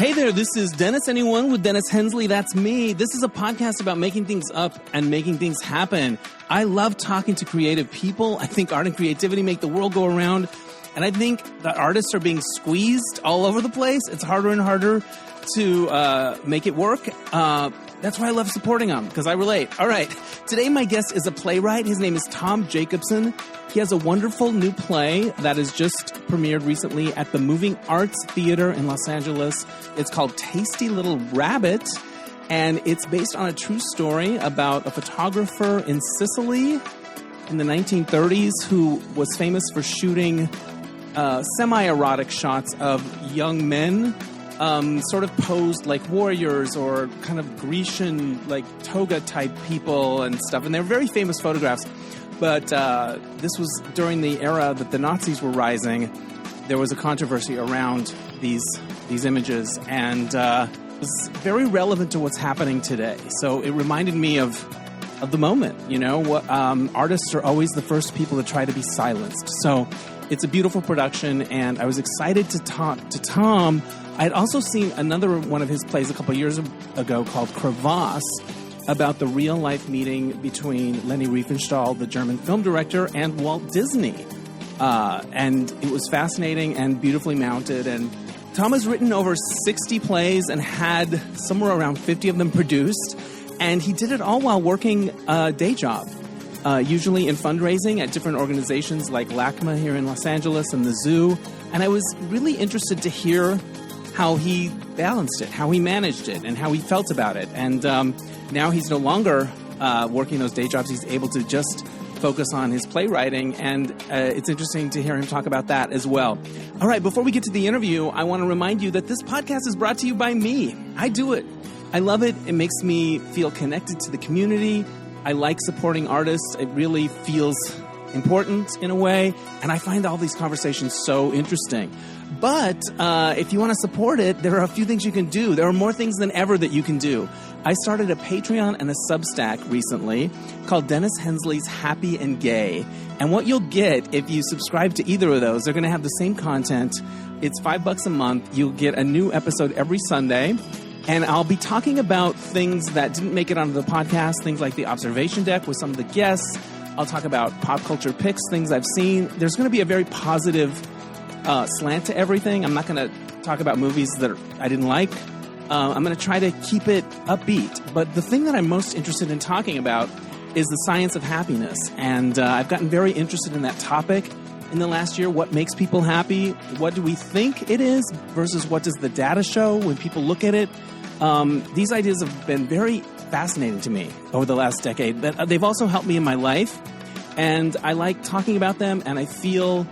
Hey there, this is Dennis Anyone with Dennis Hensley. That's me. This is a podcast about making things up and making things happen. I love talking to creative people. I think art and creativity make the world go around. And I think that artists are being squeezed all over the place. It's harder and harder to make it work. That's why I love supporting them, because I relate. All right. Today, my guest is a playwright. His name is Tom Jacobson. He has a wonderful new play that has just premiered recently at the Moving Arts Theater in Los Angeles. It's called Tasty Little Rabbit, and it's based on a true story about a photographer in Sicily in the 1930s who was famous for shooting semi-erotic shots of young men sort of posed like warriors or kind of Grecian, like toga-type people and stuff. And they're very famous photographs. But this was during the era that the Nazis were rising. There was a controversy around these images, and it was very relevant to what's happening today. So it reminded me of the moment, you know. Artists are always the first people to try to be silenced. So it's a beautiful production, and I was excited to talk to Tom. I had also seen another one of his plays a couple years ago called Crevasse, about the real-life meeting between Leni Riefenstahl, the German film director, and Walt Disney. And it was fascinating and beautifully mounted. And Tom has written over 60 plays and had somewhere around 50 of them produced. And he did it all while working a day job, usually in fundraising at different organizations like LACMA here in Los Angeles and the zoo. And I was really interested to hear how he balanced it, how he managed it, and how he felt about it. And now he's no longer working those day jobs. He's able to just focus on his playwriting, and it's interesting to hear him talk about that as well. All right, before we get to the interview, I want to remind you that this podcast is brought to you by me. I do it. I love it. It makes me feel connected to the community. I like supporting artists. It really feels important in a way, and I find all these conversations so interesting. But if you want to support it, there are a few things you can do. There are more things than ever that you can do. I started a Patreon and a Substack recently called Dennis Hensley's Happy and Gay. And what you'll get if you subscribe to either of those, they're going to have the same content. It's $5 a month. You'll get a new episode every Sunday. And I'll be talking about things that didn't make it onto the podcast, things like the observation deck with some of the guests. I'll talk about pop culture picks, things I've seen. There's going to be a very positive slant to everything. I'm not going to talk about movies that I didn't like. I'm going to try to keep it upbeat. But the thing that I'm most interested in talking about is the science of happiness. And I've gotten very interested in that topic in the last year. What makes people happy? What do we think it is versus what does the data show when people look at it? These ideas have been very fascinating to me over the last decade. But they've also helped me in my life. And I like talking about them, and I feel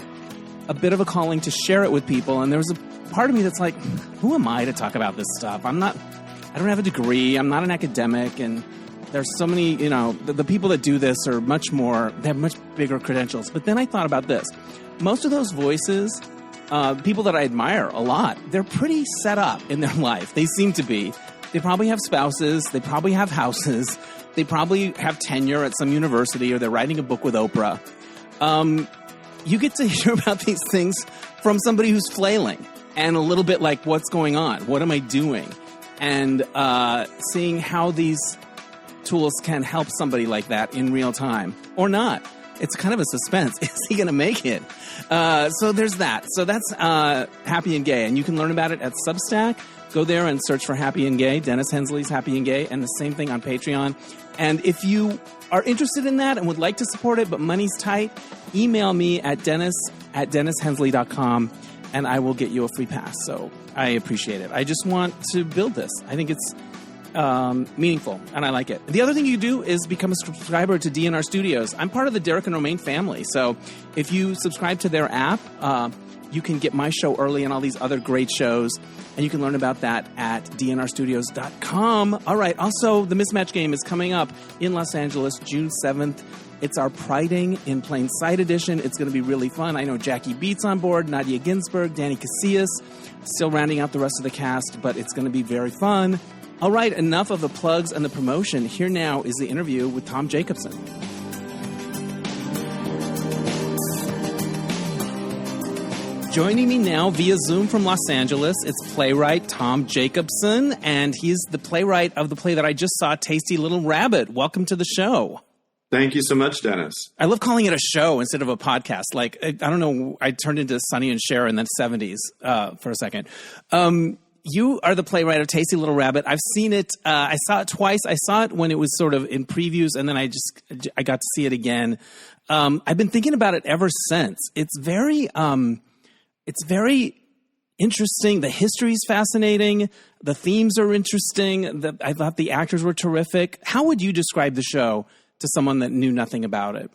a bit of a calling to share it with people. And there's a part of me that's like, who am I to talk about this stuff? I don't have a degree. I'm not an academic. And there's so many, you know, the people that do this are they have much bigger credentials. But then I thought about this. Most of those voices, people that I admire a lot, they're pretty set up in their life. They seem to be. They probably have spouses. They probably have houses. They probably have tenure at some university, or they're writing a book with Oprah. You get to hear about these things from somebody who's flailing and a little bit like, what's going on? What am I doing? And seeing how these tools can help somebody like that in real time or not. It's kind of a suspense. Is he going to make it? So there's that. So that's Happy and Gay. And you can learn about it at Substack. Go there and search for Happy and Gay, Dennis Hensley's Happy and Gay, and the same thing on Patreon. And if you are interested in that and would like to support it, but money's tight, email me at dennis@dennishensley.com, and I will get you a free pass. So I appreciate it. I just want to build this. I think it's meaningful, and I like it. The other thing you do is become a subscriber to DNR Studios. I'm part of the Derek and Romaine family, so if you subscribe to their app, you can get my show early and all these other great shows, and you can learn about that at dnrstudios.com. All right, also, the Mismatch Game is coming up in Los Angeles, June 7th. It's our Priding in Plain Sight edition. It's going to be really fun. I know Jackie Beat's on board, Nadia Ginsburg, Danny Casillas, still rounding out the rest of the cast, but it's going to be very fun. All right, enough of the plugs and the promotion. Here now is the interview with Tom Jacobson. Joining me now via Zoom from Los Angeles, it's playwright Tom Jacobson, and he's the playwright of the play that I just saw, Tasty Little Rabbit. Welcome to the show. Thank you so much, Dennis. I love calling it a show instead of a podcast. Like, I don't know, I turned into Sonny and Cher in the 70s for a second. You are the playwright of Tasty Little Rabbit. I've seen it. I saw it twice. I saw it when it was sort of in previews, and then I got to see it again. I've been thinking about it ever since. It's very interesting. The history is fascinating. The themes are interesting. I thought the actors were terrific. How would you describe the show to someone that knew nothing about it?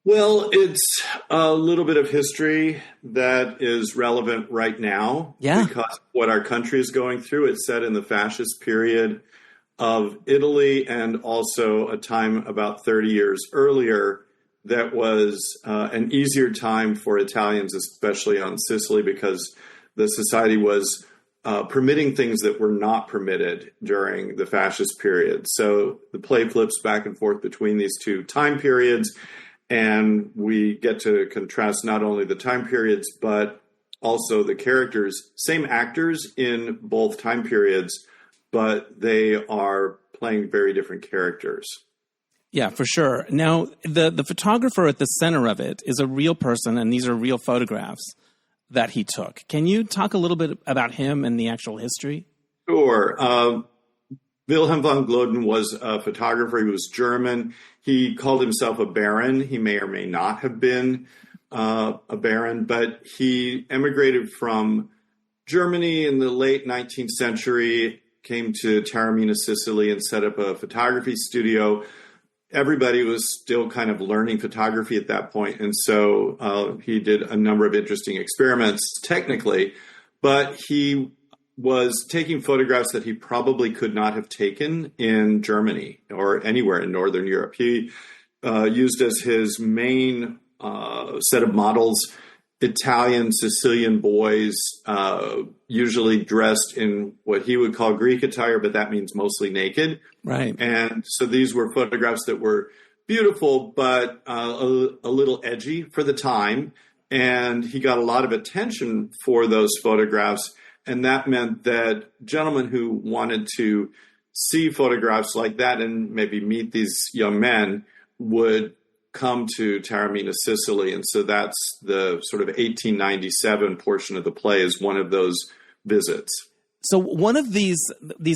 Well, it's a little bit of history that is relevant right now. Yeah. Because what our country is going through. It's set in the fascist period of Italy, and also a time about 30 years earlier that was an easier time for Italians, especially on Sicily, because the society was permitting things that were not permitted during the fascist period. So the play flips back and forth between these two time periods, and we get to contrast not only the time periods, but also the characters. Same actors in both time periods, but they are playing very different characters. Yeah, for sure. Now, the photographer at the center of it is a real person, and these are real photographs that he took. Can you talk a little bit about him and the actual history? Sure. Wilhelm Von Gloeden was a photographer. He was German. He called himself a baron. He may or may not have been a baron, but he emigrated from Germany in the late 19th century, came to Taormina, Sicily, and set up a photography studio. Everybody was still kind of learning photography at that point, and so he did a number of interesting experiments technically, but he was taking photographs that he probably could not have taken in Germany or anywhere in Northern Europe. He used as his main set of models Italian, Sicilian boys, usually dressed in what he would call Greek attire, but that means mostly naked. Right. And so these were photographs that were beautiful, but a little edgy for the time. And he got a lot of attention for those photographs. And that meant that gentlemen who wanted to see photographs like that and maybe meet these young men would come to Taormina, Sicily. And so that's the sort of 1897 portion of the play is one of those visits. So one of these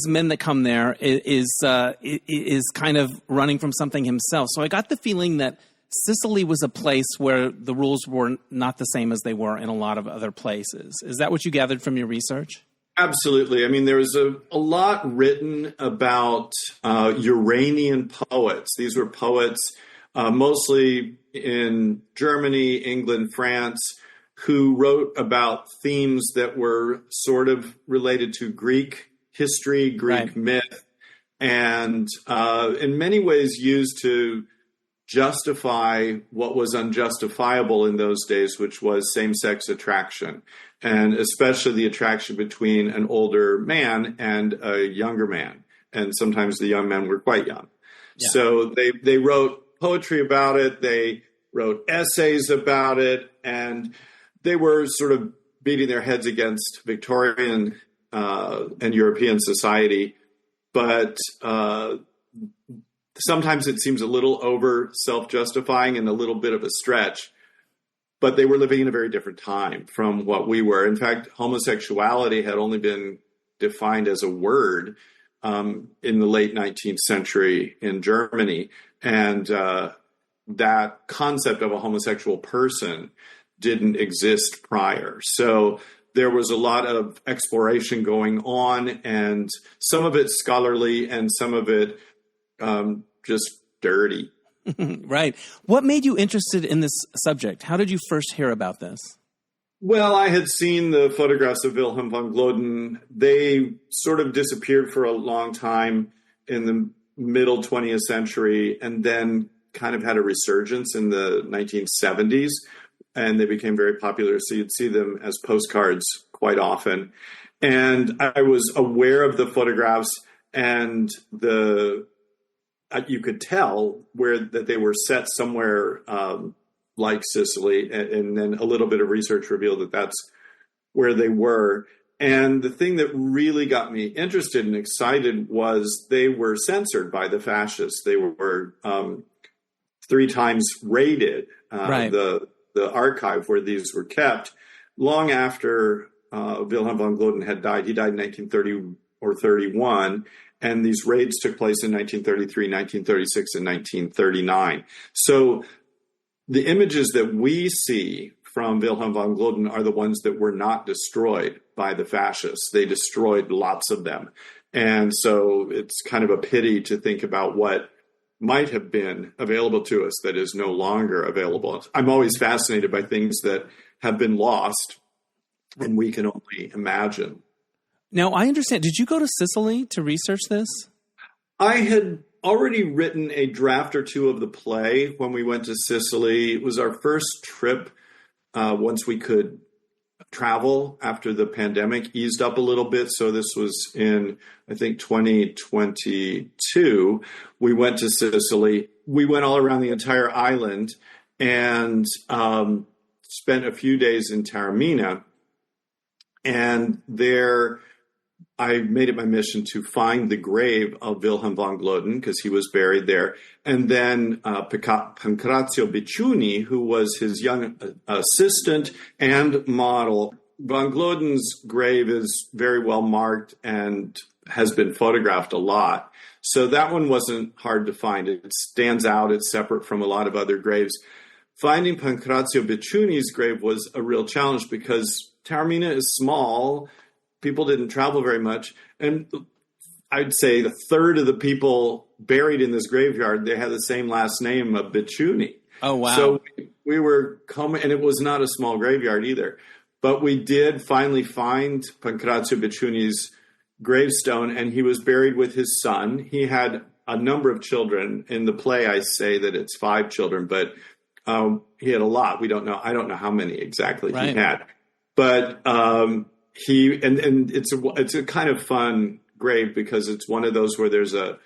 men that come there is kind of running from something himself. So I got the feeling that Sicily was a place where the rules were not the same as they were in a lot of other places. Is that what you gathered from your research? Absolutely. I mean, there was a lot written about Uranian poets. These were poets mostly in Germany, England, France, who wrote about themes that were sort of related to Greek history, Greek myth, and in many ways used to justify what was unjustifiable in those days, which was same-sex attraction, and especially the attraction between an older man and a younger man. And sometimes the young men were quite young. Yeah. So they wrote poetry about it. They wrote essays about it, and they were sort of beating their heads against Victorian and European society. But sometimes it seems a little over self-justifying and a little bit of a stretch. But they were living in a very different time from what we were. In fact, homosexuality had only been defined as a word in the late 19th century in Germany. And that concept of a homosexual person didn't exist prior. So there was a lot of exploration going on, and some of it scholarly and some of it just dirty. Right. What made you interested in this subject? How did you first hear about this? Well, I had seen the photographs of Wilhelm von Gloeden. They sort of disappeared for a long time in the middle 20th century, and then kind of had a resurgence in the 1970s, and they became very popular. So you'd see them as postcards quite often. And I was aware of the photographs, and you could tell that they were set somewhere like Sicily, and then a little bit of research revealed that that's where they were. And the thing that really got me interested and excited was they were censored by the fascists. They were 3 times raided, Right. the archive where these were kept, long after Wilhelm von Gloeden had died. He died in 1930 or 31, and these raids took place in 1933, 1936, and 1939. So the images that we see from Wilhelm von Gloeden are the ones that were not destroyed by the fascists. They destroyed lots of them. And so it's kind of a pity to think about what might have been available to us that is no longer available. I'm always fascinated by things that have been lost and we can only imagine. Now, I understand. Did you go to Sicily to research this? I had already written a draft or two of the play when we went to Sicily. It was our first trip once we could travel after the pandemic eased up a little bit. So this was in, I think, 2022. We went to Sicily. We went all around the entire island and spent a few days in Taormina. And there I made it my mission to find the grave of Wilhelm von Gloeden because he was buried there. And then Pancrazio Bicciuni, who was his young assistant and model. Von Gloeden's grave is very well marked and has been photographed a lot. So that one wasn't hard to find. It stands out. It's separate from a lot of other graves. Finding Pancrazio Bicciuni's grave was a real challenge because Taormina is small. People didn't travel very much. And I'd say a third of the people buried in this graveyard, they had the same last name of Bicciuni. Oh, wow. So we were coming, and it was not a small graveyard either. But we did finally find Pancrazio Bicciuni's gravestone, and he was buried with his son. He had a number of children. In the play, I say that it's 5 children, but he had a lot. I don't know how many exactly he had. But it's a kind of fun grave because it's one of those where there's a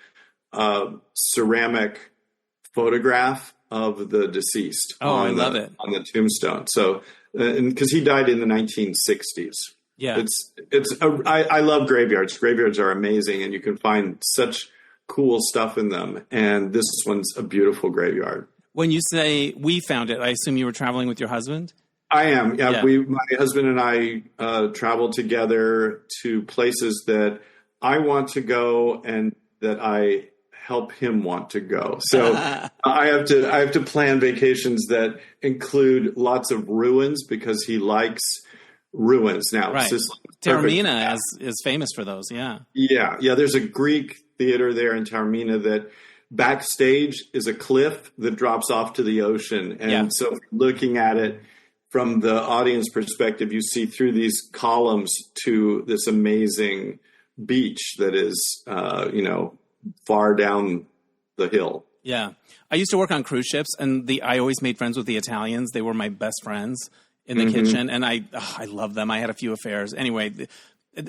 ceramic photograph of the deceased. I love it. On the tombstone. So, because he died in the 1960s. Yeah. I love graveyards. Graveyards are amazing, and you can find such cool stuff in them. And this one's a beautiful graveyard. When you say we found it, I assume you were traveling with your husband? I am. Yeah. My husband and I traveled together to places that I want to go and that I help him want to go. So I have to plan vacations that include lots of ruins because he likes ruins. Now, Taormina is famous for those. Yeah. Yeah. There's a Greek theater there in Taormina that backstage is a cliff that drops off to the ocean. And so looking at it from the audience perspective, you see through these columns to this amazing beach that is, far down the hill. Yeah. I used to work on cruise ships, and I always made friends with the Italians. They were my best friends in the kitchen, and I love them. I had a few affairs. Anyway,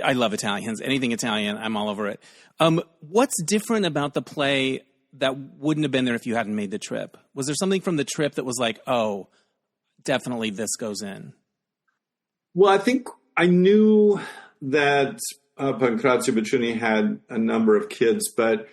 I love Italians. Anything Italian, I'm all over it. What's different about the play that wouldn't have been there if you hadn't made the trip? Was there something from the trip that was like, oh, definitely this goes in? Well, I think I knew that Pancrazio Bicciuni had a number of kids, but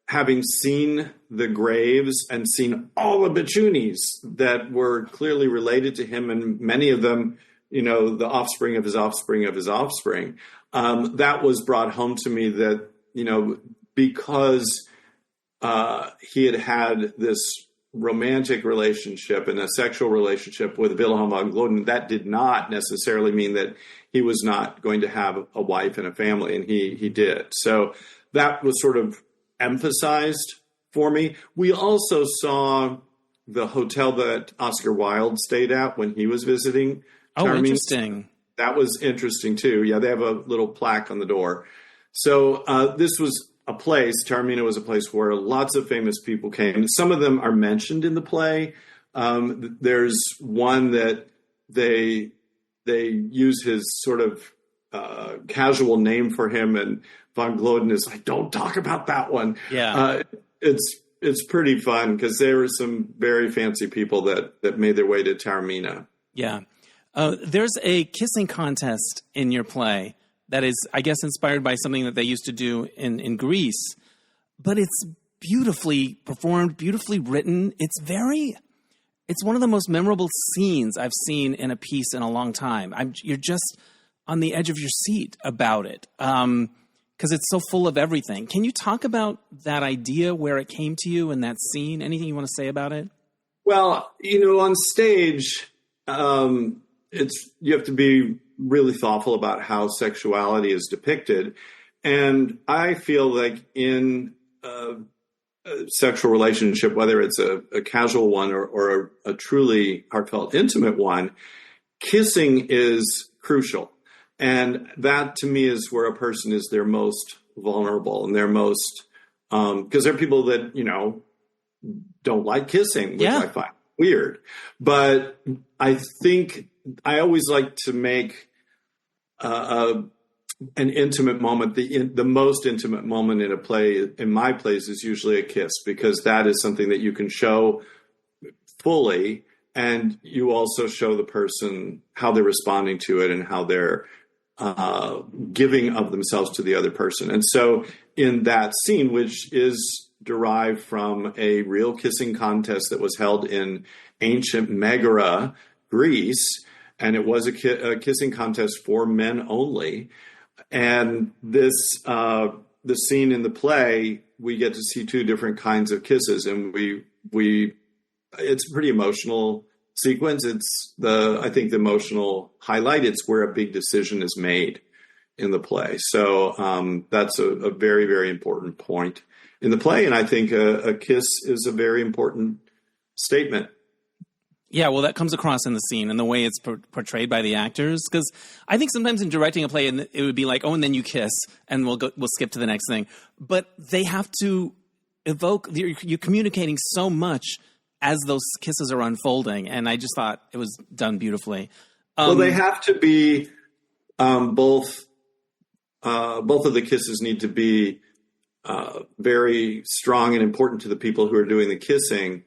having seen the graves and seen all the Bicciunis that were clearly related to him, and many of them, the offspring of his offspring of his offspring, that was brought home to me that, because he had this romantic relationship and a sexual relationship with Wilhelm von Gloeden, that did not necessarily mean that he was not going to have a wife and a family, and he did. So that was sort of emphasized for me. We also saw the hotel that Oscar Wilde stayed at when he was visiting Taormina. Oh, interesting. That was interesting too. Yeah, they have a little plaque on the door. So this was a place, Taormina was a place where lots of famous people came. Some of them are mentioned in the play. There's one that they use his sort of casual name for him, and von Gloeden is like, don't talk about that one. Yeah. it's pretty fun because there were some very fancy people that made their way to Taormina. Yeah. There's a kissing contest in your play that is, I guess, inspired by something that they used to do in Greece, but it's beautifully performed, beautifully written. It's one of the most memorable scenes I've seen in a piece in a long time. You're just on the edge of your seat about it because it's so full of everything. Can you talk about that idea, where it came to you in that scene? Anything you want to say about it? Well, on stage, you have to be really thoughtful about how sexuality is depicted. And I feel like in a sexual relationship, whether it's a casual one or a truly heartfelt, intimate one, kissing is crucial. And that to me is where a person is their most vulnerable and their most, because there are people that, don't like kissing, which I find weird. But I think I always like to make an intimate moment, the most intimate moment in a play, in my plays, is usually a kiss, because that is something that you can show fully, and you also show the person how they're responding to it and how they're giving of themselves to the other person. And so in that scene, which is derived from a real kissing contest that was held in ancient Megara, Greece, and it was a kissing contest for men only. And the scene in the play, we get to see two different kinds of kisses, and it's a pretty emotional sequence. I think the emotional highlight, it's where a big decision is made in the play. So that's a very, very important point in the play. And I think a kiss is a very important statement. Yeah, well, that comes across in the scene and the way it's portrayed by the actors. Because I think sometimes in directing a play, it would be like, oh, and then you kiss, and we'll skip to the next thing. But they have to evoke. You're communicating so much as those kisses are unfolding, and I just thought it was done beautifully. Well, they have to be both. Both of the kisses need to be very strong and important to the people who are doing the kissing.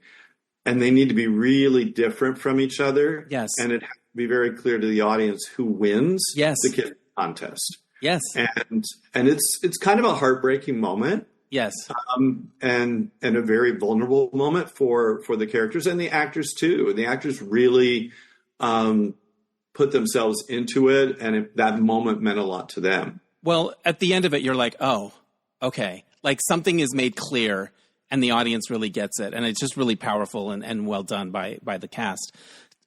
And they need to be really different from each other. Yes. And it has to be very clear to the audience who wins the kiss contest. Yes. And it's kind of a heartbreaking moment. Yes. And a very vulnerable moment for the characters and the actors too. And the actors really put themselves into it, and that moment meant a lot to them. Well, at the end of it, you're like, oh, okay. Like something is made clear, and the audience really gets it. And it's just really powerful and well done by the cast.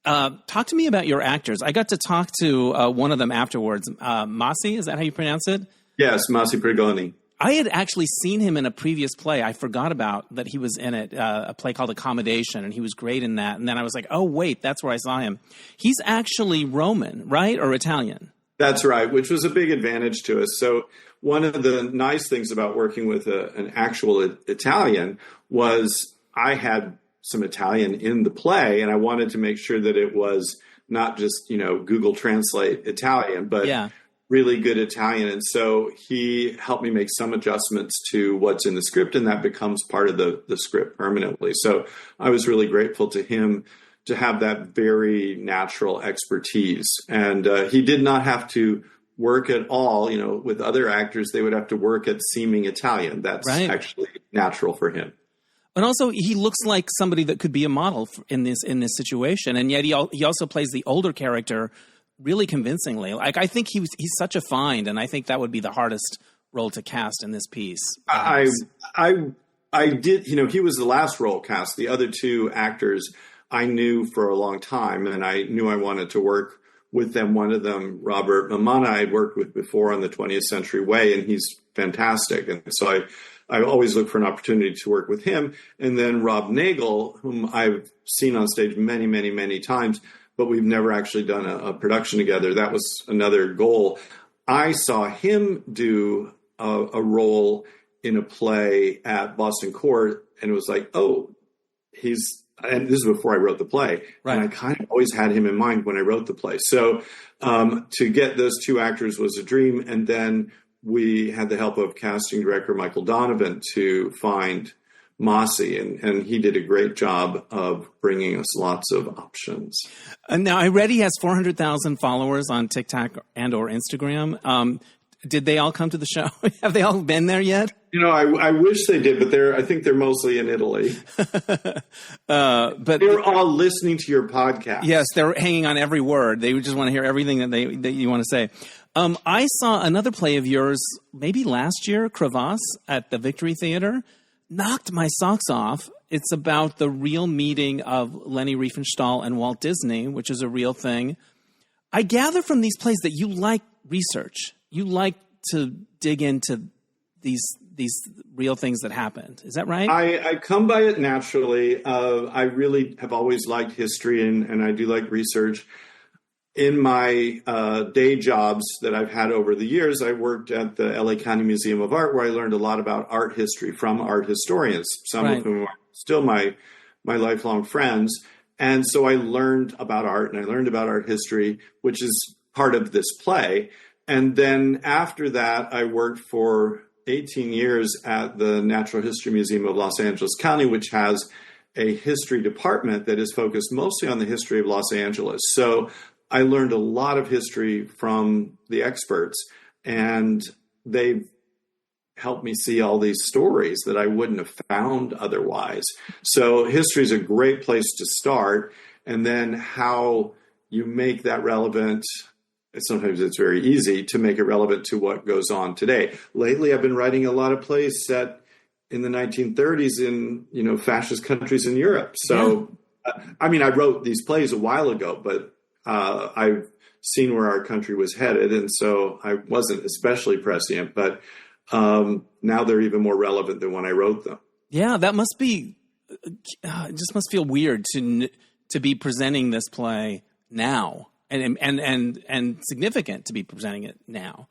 Talk to me about your actors. I got to talk to one of them afterwards. Masi, is that how you pronounce it? Yes, Masi Pregoni. I had actually seen him in a previous play. I forgot about that he was in it, a play called Accommodation, and he was great in that. And then I was like, oh, wait, that's where I saw him. He's actually Roman, right, or Italian? That's right, which was a big advantage to us. So one of the nice things about working with an actual Italian was I had some Italian in the play, and I wanted to make sure that it was not just, Google Translate Italian, but really good Italian. And so he helped me make some adjustments to what's in the script, and that becomes part of the script permanently. So I was really grateful to him to have that very natural expertise. And he did not have to work at all. With other actors, they would have to work at seeming Italian. That's actually natural for him. But also, he looks like somebody that could be a model in this situation, and yet he also plays the older character really convincingly. Like, I think he's such a find, and I think that would be the hardest role to cast in this piece. I did. He was the last role cast. The other two actors I knew for a long time, and I knew I wanted to work with them. One of them, Robert Mamana, I'd worked with before on the 20th Century Way, and he's fantastic. And so I always look for an opportunity to work with him. And then Rob Nagel, whom I've seen on stage many, many, many times, but we've never actually done a production together. That was another goal. I saw him do a role in a play at Boston Court, and it was like, oh, and this is before I wrote the play. Right. And I kind of always had him in mind when I wrote the play. So to get those two actors was a dream. And then we had the help of casting director Michael Donovan to find Mossy, and he did a great job of bringing us lots of options. And now I read he has 400,000 followers on TikTok and or Instagram. Did they all come to the show? Have they all been there yet? I wish they did, but I think they're mostly in Italy. But they're all listening to your podcast. Yes, they're hanging on every word. They just want to hear everything that you want to say. I saw another play of yours maybe last year, Crevasse, at the Victory Theater. Knocked my socks off. It's about the real meeting of Leni Riefenstahl and Walt Disney, which is a real thing. I gather from these plays that you like research. You like to dig into these real things that happened. Is that right? I come by it naturally. I really have always liked history, and I do like research. In my day jobs that I've had over the years, I worked at the LA County Museum of Art, where I learned a lot about art history from art historians, some of whom are still my lifelong friends. And so I learned about art, and I learned about art history, which is part of this play. And then after that, I worked for 18 years at the Natural History Museum of Los Angeles County, which has a history department that is focused mostly on the history of Los Angeles. So I learned a lot of history from the experts, and they've helped me see all these stories that I wouldn't have found otherwise. So history is a great place to start, and then how you make that relevant. Sometimes it's very easy to make it relevant to what goes on today. Lately, I've been writing a lot of plays set in the 1930s in, fascist countries in Europe. So, I wrote these plays a while ago, but I've seen where our country was headed, and so I wasn't especially prescient, but now they're even more relevant than when I wrote them. Yeah, that must be, it just must feel weird to be presenting this play now, and significant to be presenting it now.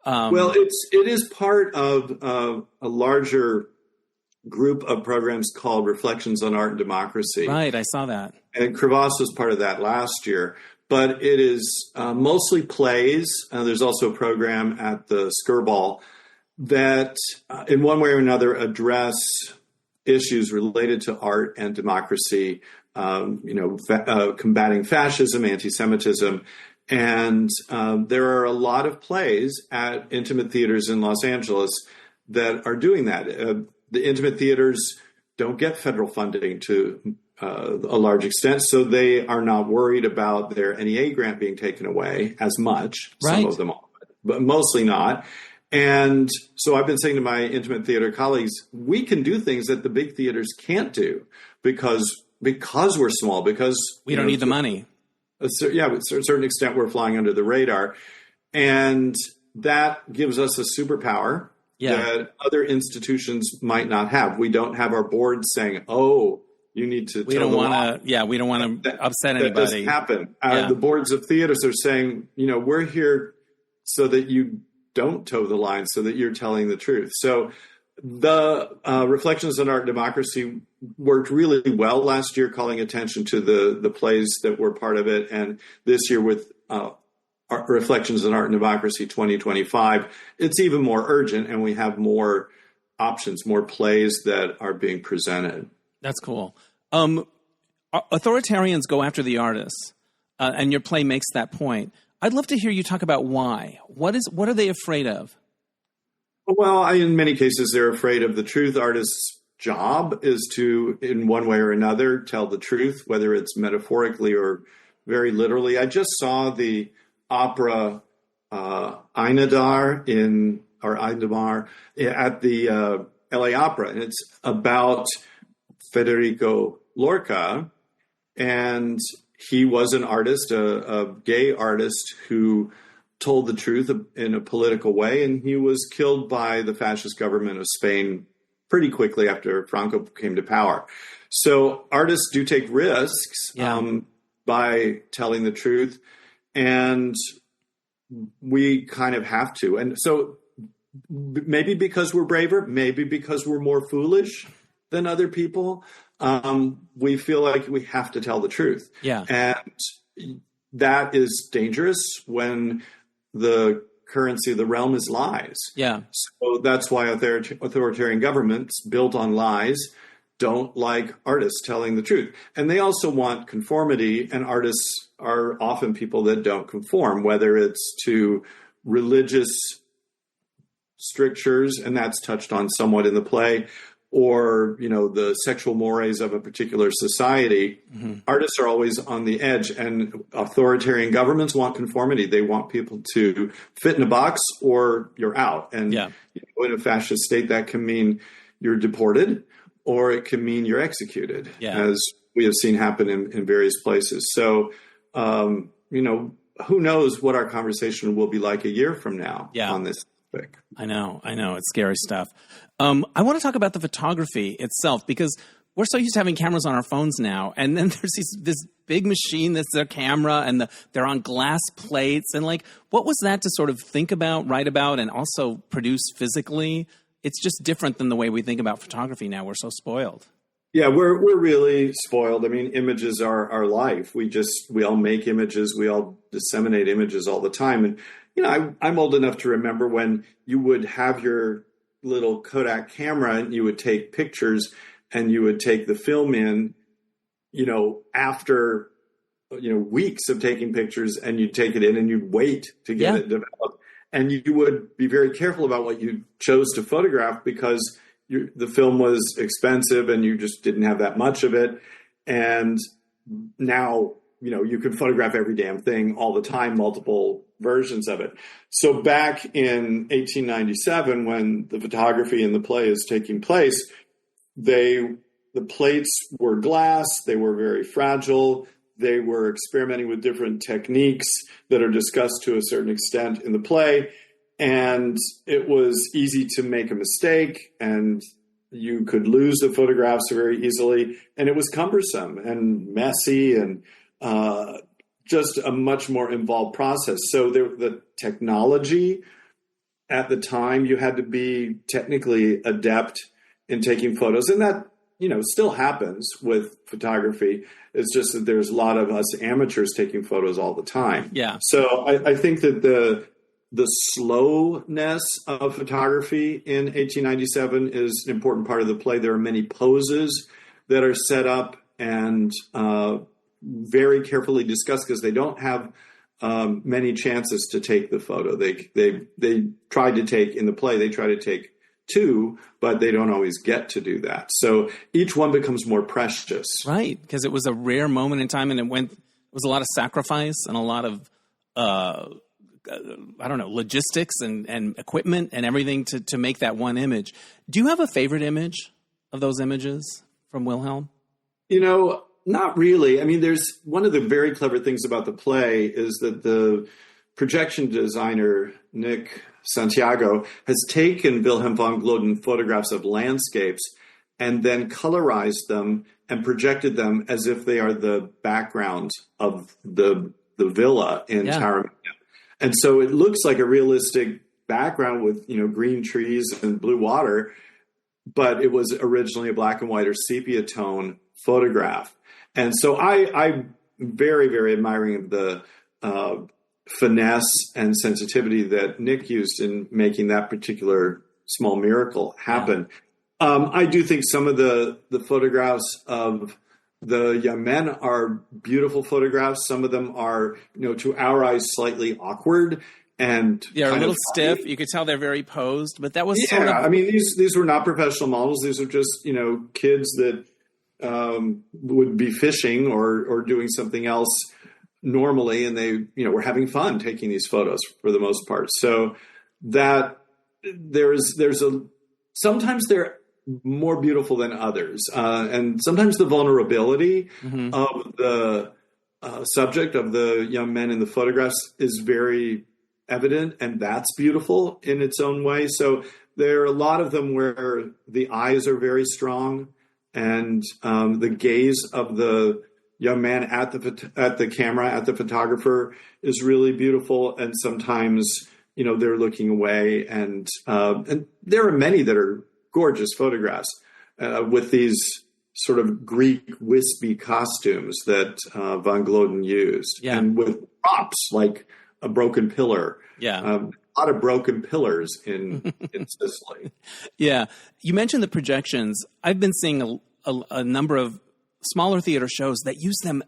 Well, it is part of a larger group of programs called Reflections on Art and Democracy. Right, I saw that. And Crevasse was part of that last year. But it is mostly plays. There's also a program at the Skirball that, in one way or another, address issues related to art and democracy, combating fascism, anti-Semitism. And there are a lot of plays at intimate theaters in Los Angeles that are doing that. The intimate theaters don't get federal funding to a large extent, so they are not worried about their NEA grant being taken away as much. Right. Some of them are, but mostly not. And so I've been saying to my intimate theater colleagues, we can do things that the big theaters can't do because we're small, because we don't need the money. To a certain extent, we're flying under the radar. And that gives us a superpower that other institutions might not have. We don't have our boards saying, oh, you need to. We don't want to upset anybody. That doesn't happen. The boards of theaters are saying, we're here so that you don't toe the line, so that you're telling the truth. So the Reflections on Art and Democracy worked really well last year, calling attention to the plays that were part of it. And this year with Reflections on Art and Democracy 2025, it's even more urgent, and we have more options, more plays that are being presented. That's cool. Authoritarians go after the artists, and your play makes that point. I'd love to hear you talk about why. What are they afraid of? Well, in many cases, they're afraid of the truth. Artists' job is to, in one way or another, tell the truth, whether it's metaphorically or very literally. I just saw the opera Einadar at the LA Opera, and it's about Federico Lorca, and he was an artist, a gay artist who told the truth in a political way, and he was killed by the fascist government of Spain pretty quickly after Franco came to power. So artists do take risks by telling the truth, and we kind of have to. And so maybe because we're braver, maybe because we're more foolish than other people, we feel like we have to tell the truth. Yeah. And that is dangerous when the currency of the realm is lies. Yeah. So that's why authoritarian governments built on lies don't like artists telling the truth. And they also want conformity, and artists are often people that don't conform, whether it's to religious strictures, and that's touched on somewhat in the play, or, the sexual mores of a particular society. Mm-hmm. Artists are always on the edge, and authoritarian governments want conformity. They want people to fit in a box or you're out. And in a fascist state, that can mean you're deported, or it can mean you're executed, as we have seen happen in various places. So, who knows what our conversation will be like a year from now on this topic. I know. It's scary stuff. I want to talk about the photography itself, because we're so used to having cameras on our phones now. And then there's this big machine that's their camera, and they're on glass plates. And what was that to sort of think about, write about, and also produce physically? It's just different than the way we think about photography now. We're so spoiled. Yeah, we're really spoiled. I mean, images are our life. We all make images. We all disseminate images all the time. And, I'm old enough to remember when you would have your little Kodak camera and you would take pictures, and you would take the film in, after, weeks of taking pictures, and you'd take it in and you'd wait to get it developed. And you would be very careful about what you chose to photograph, because the film was expensive and you just didn't have that much of it. And now, you can photograph every damn thing all the time, multiple versions of it. So back in 1897, when the photography in the play is taking place, the plates were glass. They were very fragile. They were experimenting with different techniques that are discussed to a certain extent in the play. And it was easy to make a mistake, and you could lose the photographs very easily. And it was cumbersome and messy, and just a much more involved process. So the technology at the time, you had to be technically adept in taking photos. And that, still happens with photography. It's just that there's a lot of us amateurs taking photos all the time. Yeah. So I think that the slowness of photography in 1897 is an important part of the play. There are many poses that are set up and very carefully discussed, because they don't have many chances to take the photo. They tried to take in the play. They try to take two, but they don't always get to do that. So each one becomes more precious, right? Because it was a rare moment in time, and it was a lot of sacrifice and a lot of logistics and equipment and everything to make that one image. Do you have a favorite image of those images from Wilhelm? Not really. I mean, there's one of the very clever things about the play is that the projection designer, Nick Santiago, has taken Wilhelm von Gloeden photographs of landscapes and then colorized them and projected them as if they are the background of the villa in Taormina. And so it looks like a realistic background with, green trees and blue water, but it was originally a black and white or sepia tone photograph. And so I'm very, very admiring of the finesse and sensitivity that Nick used in making that particular small miracle happen. Yeah. I do think some of the photographs of the young men are beautiful photographs. Some of them are, to our eyes, slightly awkward and a little stiff. You could tell they're very posed, but that was sort of... I mean, these were not professional models. These are just, kids that would be fishing or doing something else normally, and they, were having fun taking these photos for the most part. So that sometimes they're more beautiful than others. And sometimes the vulnerability of the subject, of the young men in the photographs, is very evident, and that's beautiful in its own way. So there are a lot of them where the eyes are very strong, and the gaze of the young man at the camera, at the photographer, is really beautiful. And sometimes, they're looking away, and there are many that are gorgeous photographs with these sort of Greek wispy costumes that Von Gloeden used, and with props like a broken pillar. A lot of broken pillars in Sicily. Yeah. You mentioned the projections. I've been seeing a number of smaller theater shows that use them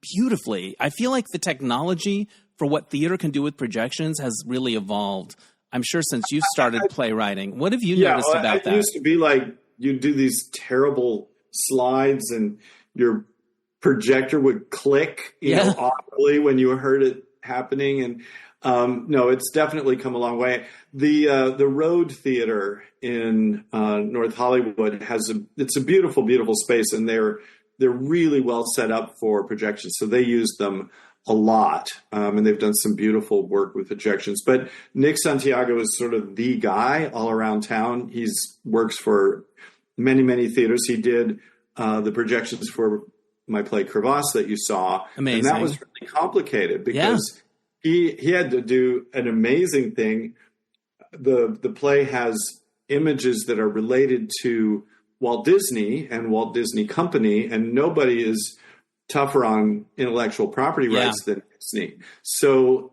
beautifully. I feel like the technology for what theater can do with projections has really evolved. I'm sure since you started playwriting. What have you noticed about that? It used to be like you do these terrible slides and your projector would click, you know, audibly when you heard it happening. And no, it's definitely come a long way. The Road Theater in North Hollywood it's a beautiful, beautiful space, and they're really well set up for projections. So they use them a lot, and they've done some beautiful work with projections. But Nick Santiago is sort of the guy all around town. Works for many, many theaters. He did the projections for my play Crevasse that you saw. Amazing. And that was really complicated because he had to do an amazing thing. The play has images that are related to Walt Disney and Walt Disney Company, and nobody is tougher on intellectual property rights than Disney. So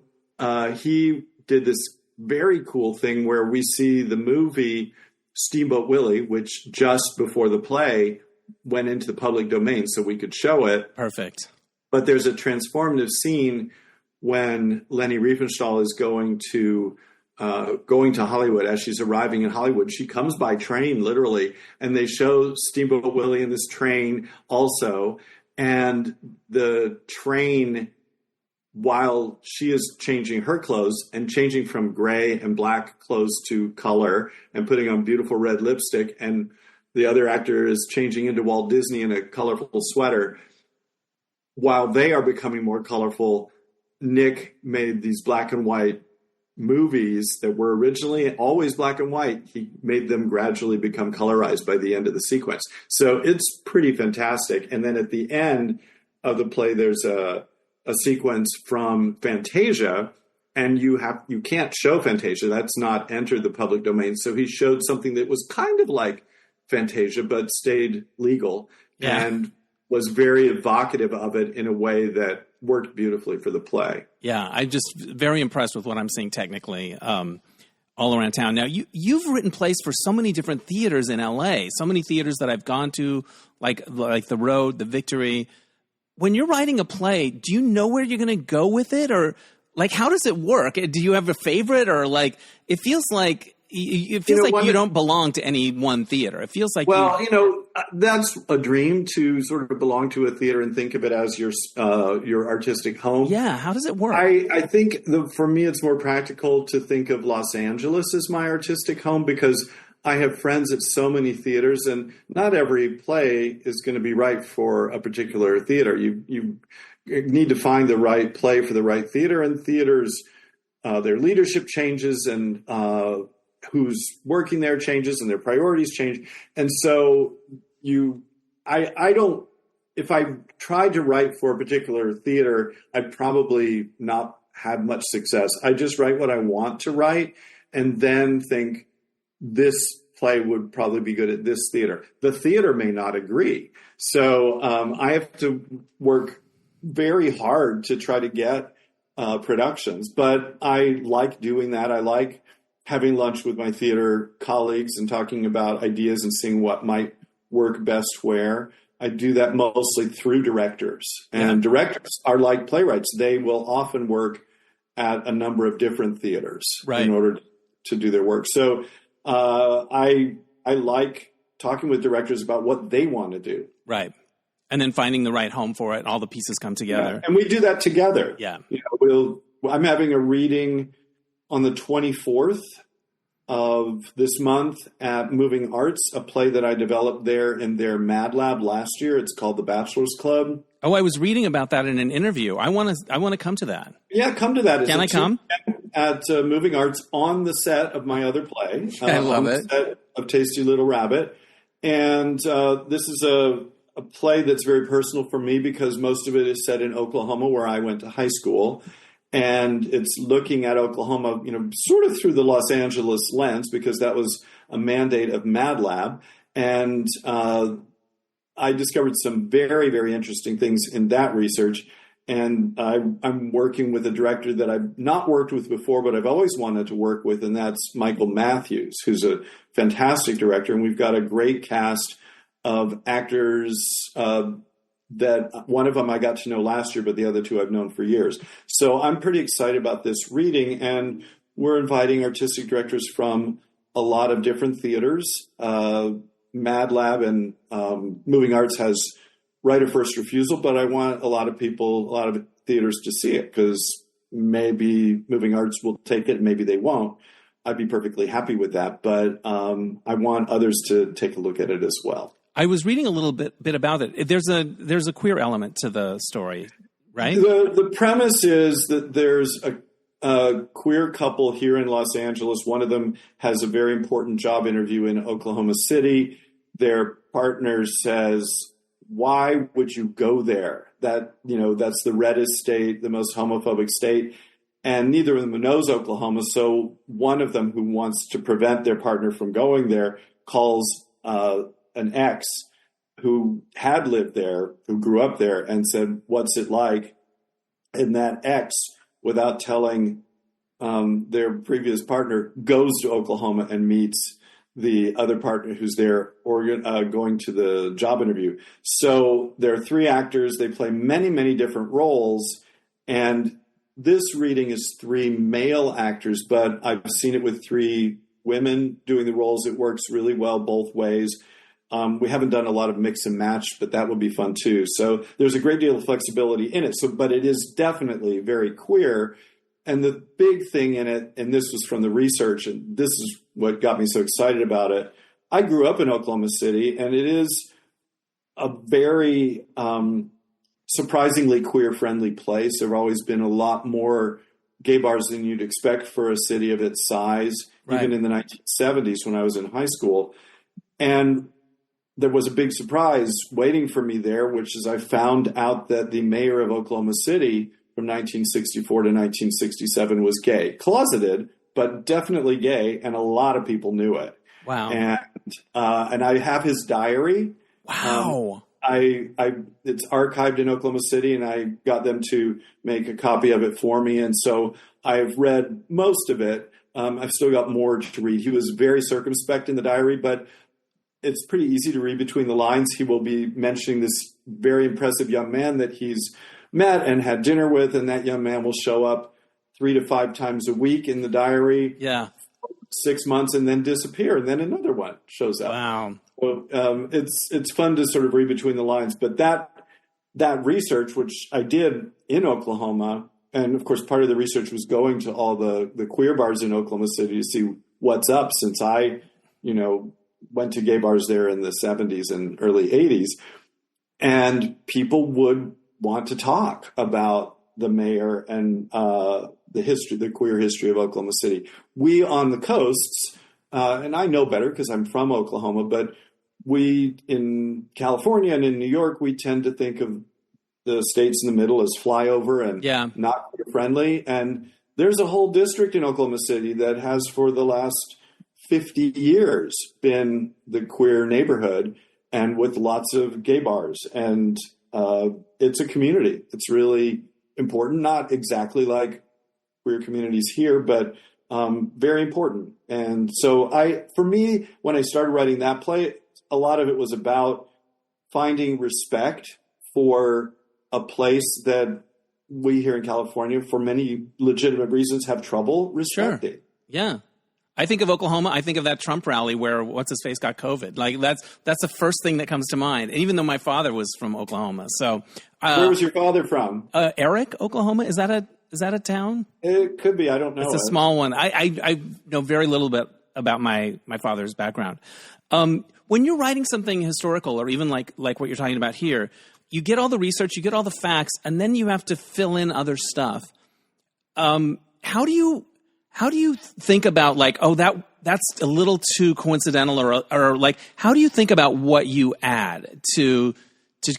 he did this very cool thing where we see the movie Steamboat Willie, which just before the play went into the public domain so we could show it. Perfect. But there's a transformative scene when Leni Riefenstahl is going to Hollywood. As she's arriving in Hollywood, she comes by train, literally, and they show Steamboat Willie in this train also. And the train, while she is changing her clothes and changing from gray and black clothes to color and putting on beautiful red lipstick, and the other actor is changing into Walt Disney in a colorful sweater, while they are becoming more colorful, Nick made these black and white movies that were originally always black and white. He made them gradually become colorized by the end of the sequence. So it's pretty fantastic. And then at the end of the play, there's a sequence from Fantasia, and you can't show Fantasia. That's not entered the public domain. So he showed something that was kind of like Fantasia, but stayed legal and was very evocative of it in a way that worked beautifully for the play. Yeah, I'm just very impressed with what I'm seeing technically all around town. Now, you've written plays for so many different theaters in LA, so many theaters that I've gone to, like The Road, The Victory. When you're writing a play, do you know where you're going to go with it? Or, like, how does it work? Do you have a favorite? Or, like, it feels like you don't belong to any one theater. It feels like that's a dream, to sort of belong to a theater and think of it as your artistic home. Yeah, how does it work? I think for me it's more practical to think of Los Angeles as my artistic home, because I have friends at so many theaters, and not every play is going to be right for a particular theater. You need to find the right play for the right theater, and theaters, their leadership changes, and who's working there changes, and their priorities change. And so I don't, if I tried to write for a particular theater, I'd probably not have much success. I just write what I want to write, and then think this play would probably be good at this theater. The theater may not agree. So I have to work very hard to try to get productions, but I like doing that. I like having lunch with my theater colleagues and talking about ideas and seeing what might work best where. I do that mostly through directors. And directors are like playwrights. They will often work at a number of different theaters in order to do their work. So I like talking with directors about what they want to do. Right. And then finding the right home for it. All the pieces come together. Yeah. And we do that together. Yeah. I'm having a reading on the 24th of this month at Moving Arts, a play that I developed there in their Mad Lab last year. It's called The Bachelor's Club. Oh, I was reading about that in an interview. I want to come to that. Yeah, come to that. Can I come? At Moving Arts on the set of my other play. I love it. Set of Tasty Little Rabbit. And this is a play that's very personal for me because most of it is set in Oklahoma, where I went to high school. And it's looking at Oklahoma, sort of through the Los Angeles lens, because that was a mandate of Mad Lab. And I discovered some very, very interesting things in that research. And I'm working with a director that I've not worked with before, but I've always wanted to work with, and that's Michael Matthews, who's a fantastic director. And we've got a great cast of actors that one of them I got to know last year, but the other two I've known for years. So I'm pretty excited about this reading, and we're inviting artistic directors from a lot of different theaters. Mad Lab and Moving Arts has right of first refusal, but I want a lot of theaters to see it, because maybe Moving Arts will take it, maybe they won't. I'd be perfectly happy with that, but I want others to take a look at it as well. I was reading a little bit about it. There's a queer element to the story, right? The premise is that there's a queer couple here in Los Angeles. One of them has a very important job interview in Oklahoma City. Their partner says, "Why would you go there? That's the reddest state, the most homophobic state." And neither of them knows Oklahoma. So one of them, who wants to prevent their partner from going there, calls an ex who had lived there, who grew up there, and said, "What's it like?" And that ex, without telling their previous partner, goes to Oklahoma and meets the other partner who's there, going to the job interview. So there are three actors. They play many, many different roles. And this reading is three male actors, but I've seen it with three women doing the roles. It works really well both ways. We haven't done a lot of mix and match, but that would be fun too. So there's a great deal of flexibility in it. But it is definitely very queer. And the big thing in it, and this was from the research, and this is what got me so excited about it. I grew up in Oklahoma City, and it is a very surprisingly queer-friendly place. There have always been a lot more gay bars than you'd expect for a city of its size, right, even in the 1970s when I was in high school. And there was a big surprise waiting for me there, which is I found out that the mayor of Oklahoma City from 1964 to 1967 was gay. Closeted, but definitely gay, and a lot of people knew it. Wow. And I have his diary. Wow. It's archived in Oklahoma City, and I got them to make a copy of it for me. And so I've read most of it. I've still got more to read. He was very circumspect in the diary, but it's pretty easy to read between the lines. He will be mentioning this very impressive young man that he's met and had dinner with, and that young man will show up 3 to 5 times a week in the diary. Yeah. 6 months and then disappear, and then another one shows up. Wow. So, it's fun to sort of read between the lines. But that research, which I did in Oklahoma, and of course part of the research was going to all the queer bars in Oklahoma City to see what's up, since I, went to gay bars there in the 70s and early 80s. And people would want to talk about the mayor and the queer history of Oklahoma City. We on the coasts, and I know better because I'm from Oklahoma, but we in California and in New York, we tend to think of the states in the middle as flyover and not queer friendly. And there's a whole district in Oklahoma City that has for the last 50 years been the queer neighborhood, and with lots of gay bars. And it's a community. It's really important. Not exactly like queer communities here, but very important. And so for me, when I started writing that play, a lot of it was about finding respect for a place that we here in California, for many legitimate reasons, have trouble respecting. Sure. Yeah. I think of Oklahoma. I think of that Trump rally where what's-his-face got COVID. Like that's the first thing that comes to mind. And even though my father was from Oklahoma, so where was your father from? Eric, Oklahoma. Is that a town? It could be. I don't know. It's a small one. I know very little bit about my father's background. When you're writing something historical, or even like what you're talking about here, you get all the research, you get all the facts, and then you have to fill in other stuff. How do you think about that's a little too coincidental, or like how do you think about what you add to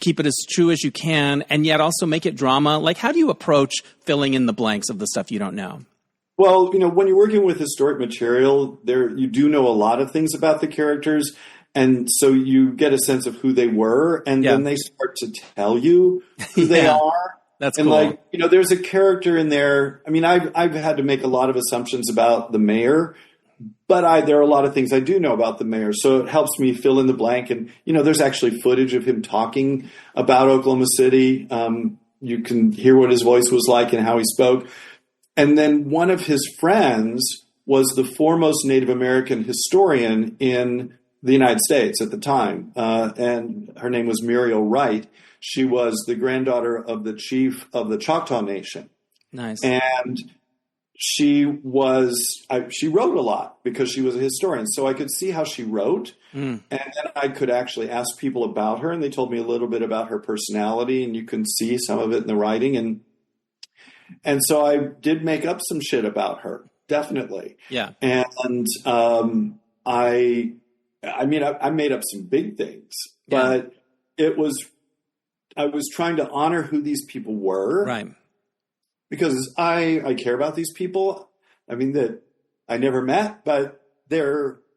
keep it as true as you can and yet also make it drama? Like how do you approach filling in the blanks of the stuff you don't know? Well, when you're working with historic material, you do know a lot of things about the characters, and so you get a sense of who they were, and then they start to tell you who they are. That's cool. And there's a character in there. I mean, I've had to make a lot of assumptions about the mayor But there are a lot of things I do know about the mayor, so it helps me fill in the blank. And, there's actually footage of him talking about Oklahoma City. You can hear what his voice was like and how he spoke. And then one of his friends was the foremost Native American historian in the United States at the time. And her name was Muriel Wright. She was the granddaughter of the chief of the Choctaw Nation. Nice. And she wrote a lot because she was a historian. So I could see how she wrote. And then I could actually ask people about her, and they told me a little bit about her personality, and you can see some of it in the writing. And so I did make up some shit about her, definitely. Yeah. And I made up some big things, but I was trying to honor who these people were. Right. Because I care about these people. I mean, that I never met, but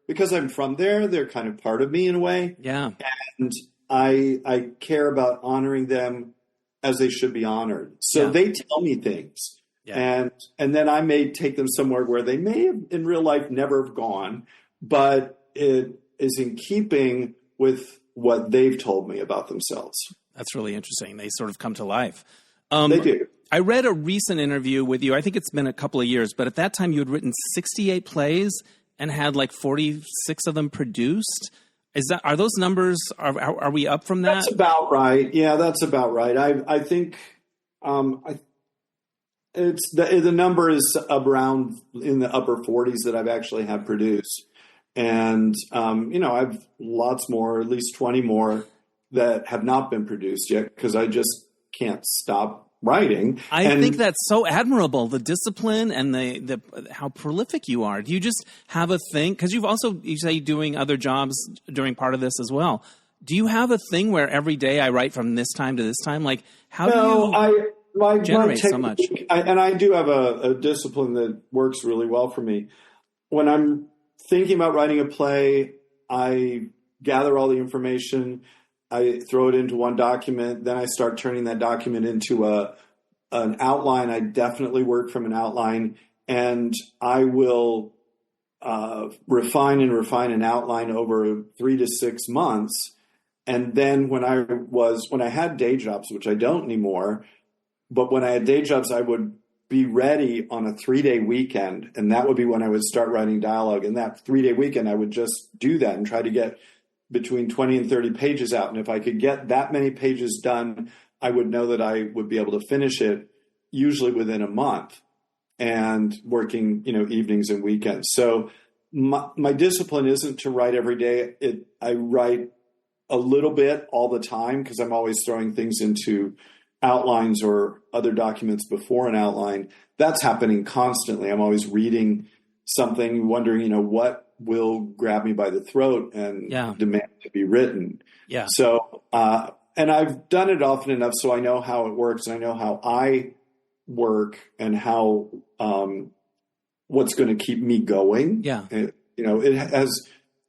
because I'm from there, they're kind of part of me in a way. Yeah. And I care about honoring them as they should be honored. So they tell me things. Yeah. And then I may take them somewhere where they may have in real life never have gone, but it is in keeping with what they've told me about themselves. That's really interesting. They sort of come to life. They do. I read a recent interview with you. I think it's been a couple of years, but at that time you had written 68 plays and had like 46 of them produced. Are those numbers? Are we up from that? That's about right. Yeah, that's about right. I think it's the number is around in the upper 40s that I've actually had produced, and I've lots more, at least 20 more that have not been produced yet because I just can't stop writing. I think that's so admirable, the discipline and the how prolific you are. Do you just have a thing? Because you say doing other jobs during part of this as well. Do you have a thing where every day I write from this time to this time? Like how do you generate so much? I do have a discipline that works really well for me. When I'm thinking about writing a play, I gather all the information. I throw it into one document, then I start turning that document into an outline. I definitely work from an outline, and I will refine an outline over 3 to 6 months. And then when I had day jobs, which I don't anymore, but when I had day jobs, I would be ready on a 3-day weekend, and that would be when I would start writing dialogue. And that 3-day weekend, I would just do that and try to get between 20 and 30 pages out. And if I could get that many pages done, I would know that I would be able to finish it usually within a month, and working, evenings and weekends. So my discipline isn't to write every day. I write a little bit all the time because I'm always throwing things into outlines or other documents before an outline. That's happening constantly. I'm always reading something, wondering, what will grab me by the throat and demand to be written. Yeah. So, and I've done it often enough so I know how it works, and I know how I work and how, what's going to keep me going. Yeah. It has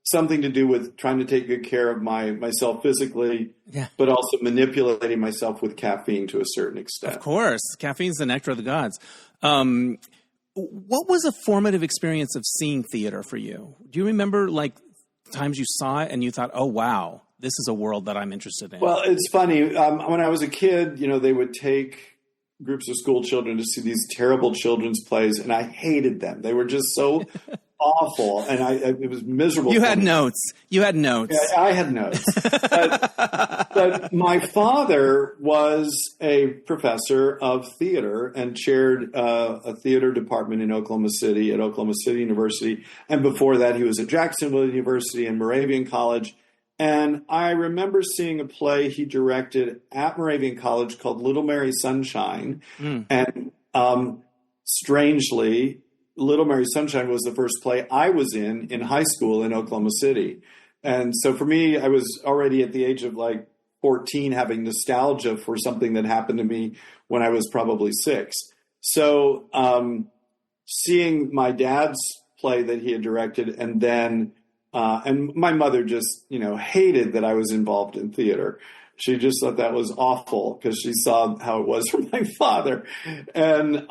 something to do with trying to take good care of myself physically, but also manipulating myself with caffeine to a certain extent. Of course. Caffeine's the nectar of the gods. What was a formative experience of seeing theater for you? Do you remember times you saw it and you thought, oh, wow, this is a world that I'm interested in? Well, it's funny. When I was a kid, they would take groups of school children to see these terrible children's plays, and I hated them. They were just so awful, and it was miserable. You had notes. Yeah, I had notes. But my father was a professor of theater and chaired a theater department in Oklahoma City at Oklahoma City University. And before that, he was at Jacksonville University and Moravian College. And I remember seeing a play he directed at Moravian College called Little Mary Sunshine. And strangely, Little Mary Sunshine was the first play I was in high school in Oklahoma City. And so for me, I was already at the age of 14 having nostalgia for something that happened to me when I was probably 6. So seeing my dad's play that he had directed, and then and my mother just, hated that I was involved in theater. She just thought that was awful because she saw how it was for my father. And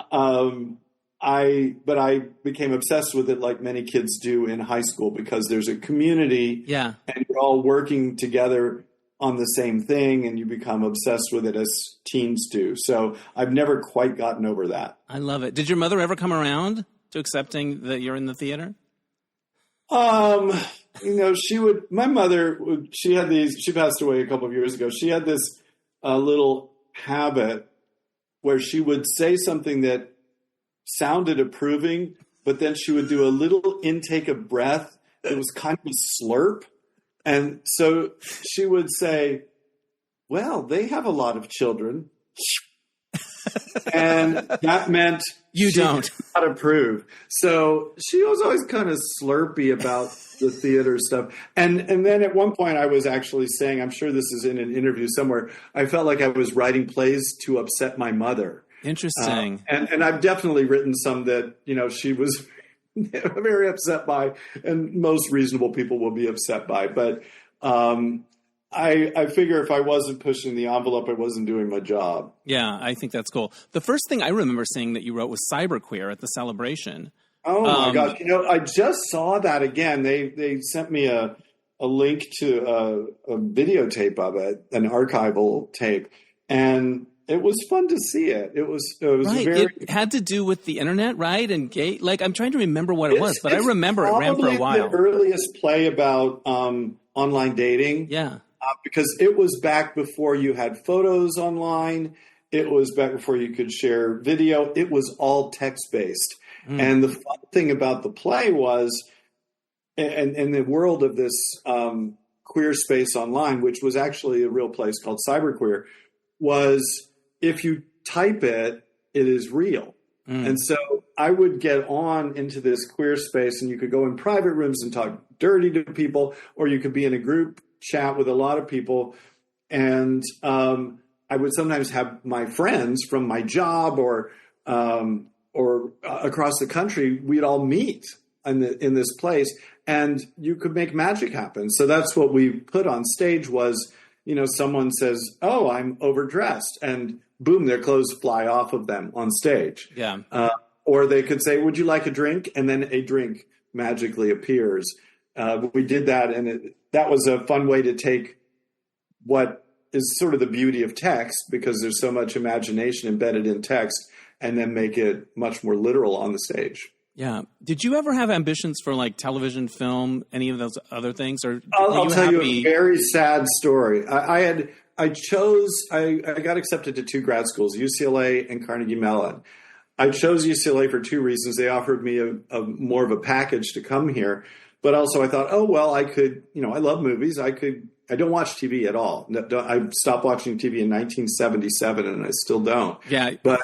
but I became obsessed with it like many kids do in high school, because there's a community and you're all working together on the same thing, and you become obsessed with it as teens do. So I've never quite gotten over that. I love it. Did your mother ever come around to accepting that you're in the theater? My mother, she passed away a couple of years ago. She had this little habit where she would say something that sounded approving, but then she would do a little intake of breath. It was kind of a slurp. And so she would say, well, they have a lot of children. And that meant you don't did not approve. So she was always kind of slurpy about the theater stuff. And then at one point I was actually saying, I'm sure this is in an interview somewhere, I felt like I was writing plays to upset my mother. Interesting. And I've definitely written some that, she was very upset by, and most reasonable people will be upset by. But I figure if I wasn't pushing the envelope, I wasn't doing my job. Yeah, I think that's cool. The first thing I remember seeing that you wrote was Cyberqueer at the celebration. Oh my gosh! I just saw that again. They sent me a link to a videotape of it, an archival tape, and it was fun to see it. It was right. Very. It had to do with the internet, right? And gay. Like, I'm trying to remember what it was, but I remember it ran for a while. The earliest play about online dating. Yeah. Because it was back before you had photos online. It was back before you could share video. It was all text-based. And the fun thing about the play was, and in the world of this queer space online, which was actually a real place called Cyberqueer, was if you type it, it is real. And so I would get on into this queer space, and you could go in private rooms and talk dirty to people, or you could be in a group chat with a lot of people. And I would sometimes have my friends from my job or across the country, we'd all meet in this place, and you could make magic happen. So that's what we put on stage was, someone says, oh, I'm overdressed, and boom, their clothes fly off of them on stage. Yeah. Or they could say, would you like a drink? And then a drink magically appears. We did that, and that was a fun way to take what is sort of the beauty of text, because there's so much imagination embedded in text, and then make it much more literal on the stage. Yeah. Did you ever have ambitions for like television, film, any of those other things? Or I'll tell you a very sad story. I got accepted to 2 grad schools, UCLA and Carnegie Mellon. I chose UCLA for 2 reasons. They offered me a more of a package to come here. But also I thought, oh, well, I could, I love movies. I don't watch TV at all. I stopped watching TV in 1977, and I still don't. Yeah. But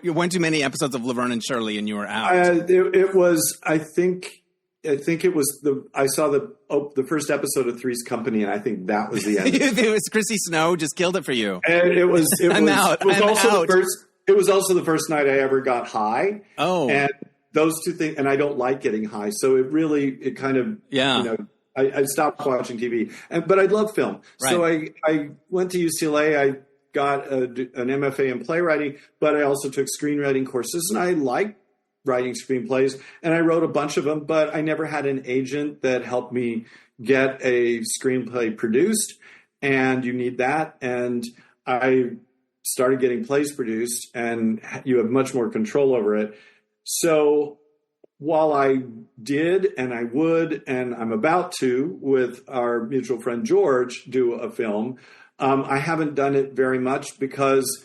you went too many episodes of Laverne and Shirley, and you were out. It was, I think it was I saw the first episode of Three's Company, and I think that was the end. It was Chrissy Snow just killed it for you. And it was I'm out. It was also the first night I ever got high. Oh. And those two things, and I don't like getting high, so it kind of, I stopped watching TV, but I love film. Right. So I went to UCLA, I got an MFA in playwriting, but I also took screenwriting courses, and I like writing screenplays, and I wrote a bunch of them, but I never had an agent that helped me get a screenplay produced, and you need that, and I started getting plays produced, and you have much more control over it. So while I did, and I would, and I'm about to, with our mutual friend George, do a film, I haven't done it very much because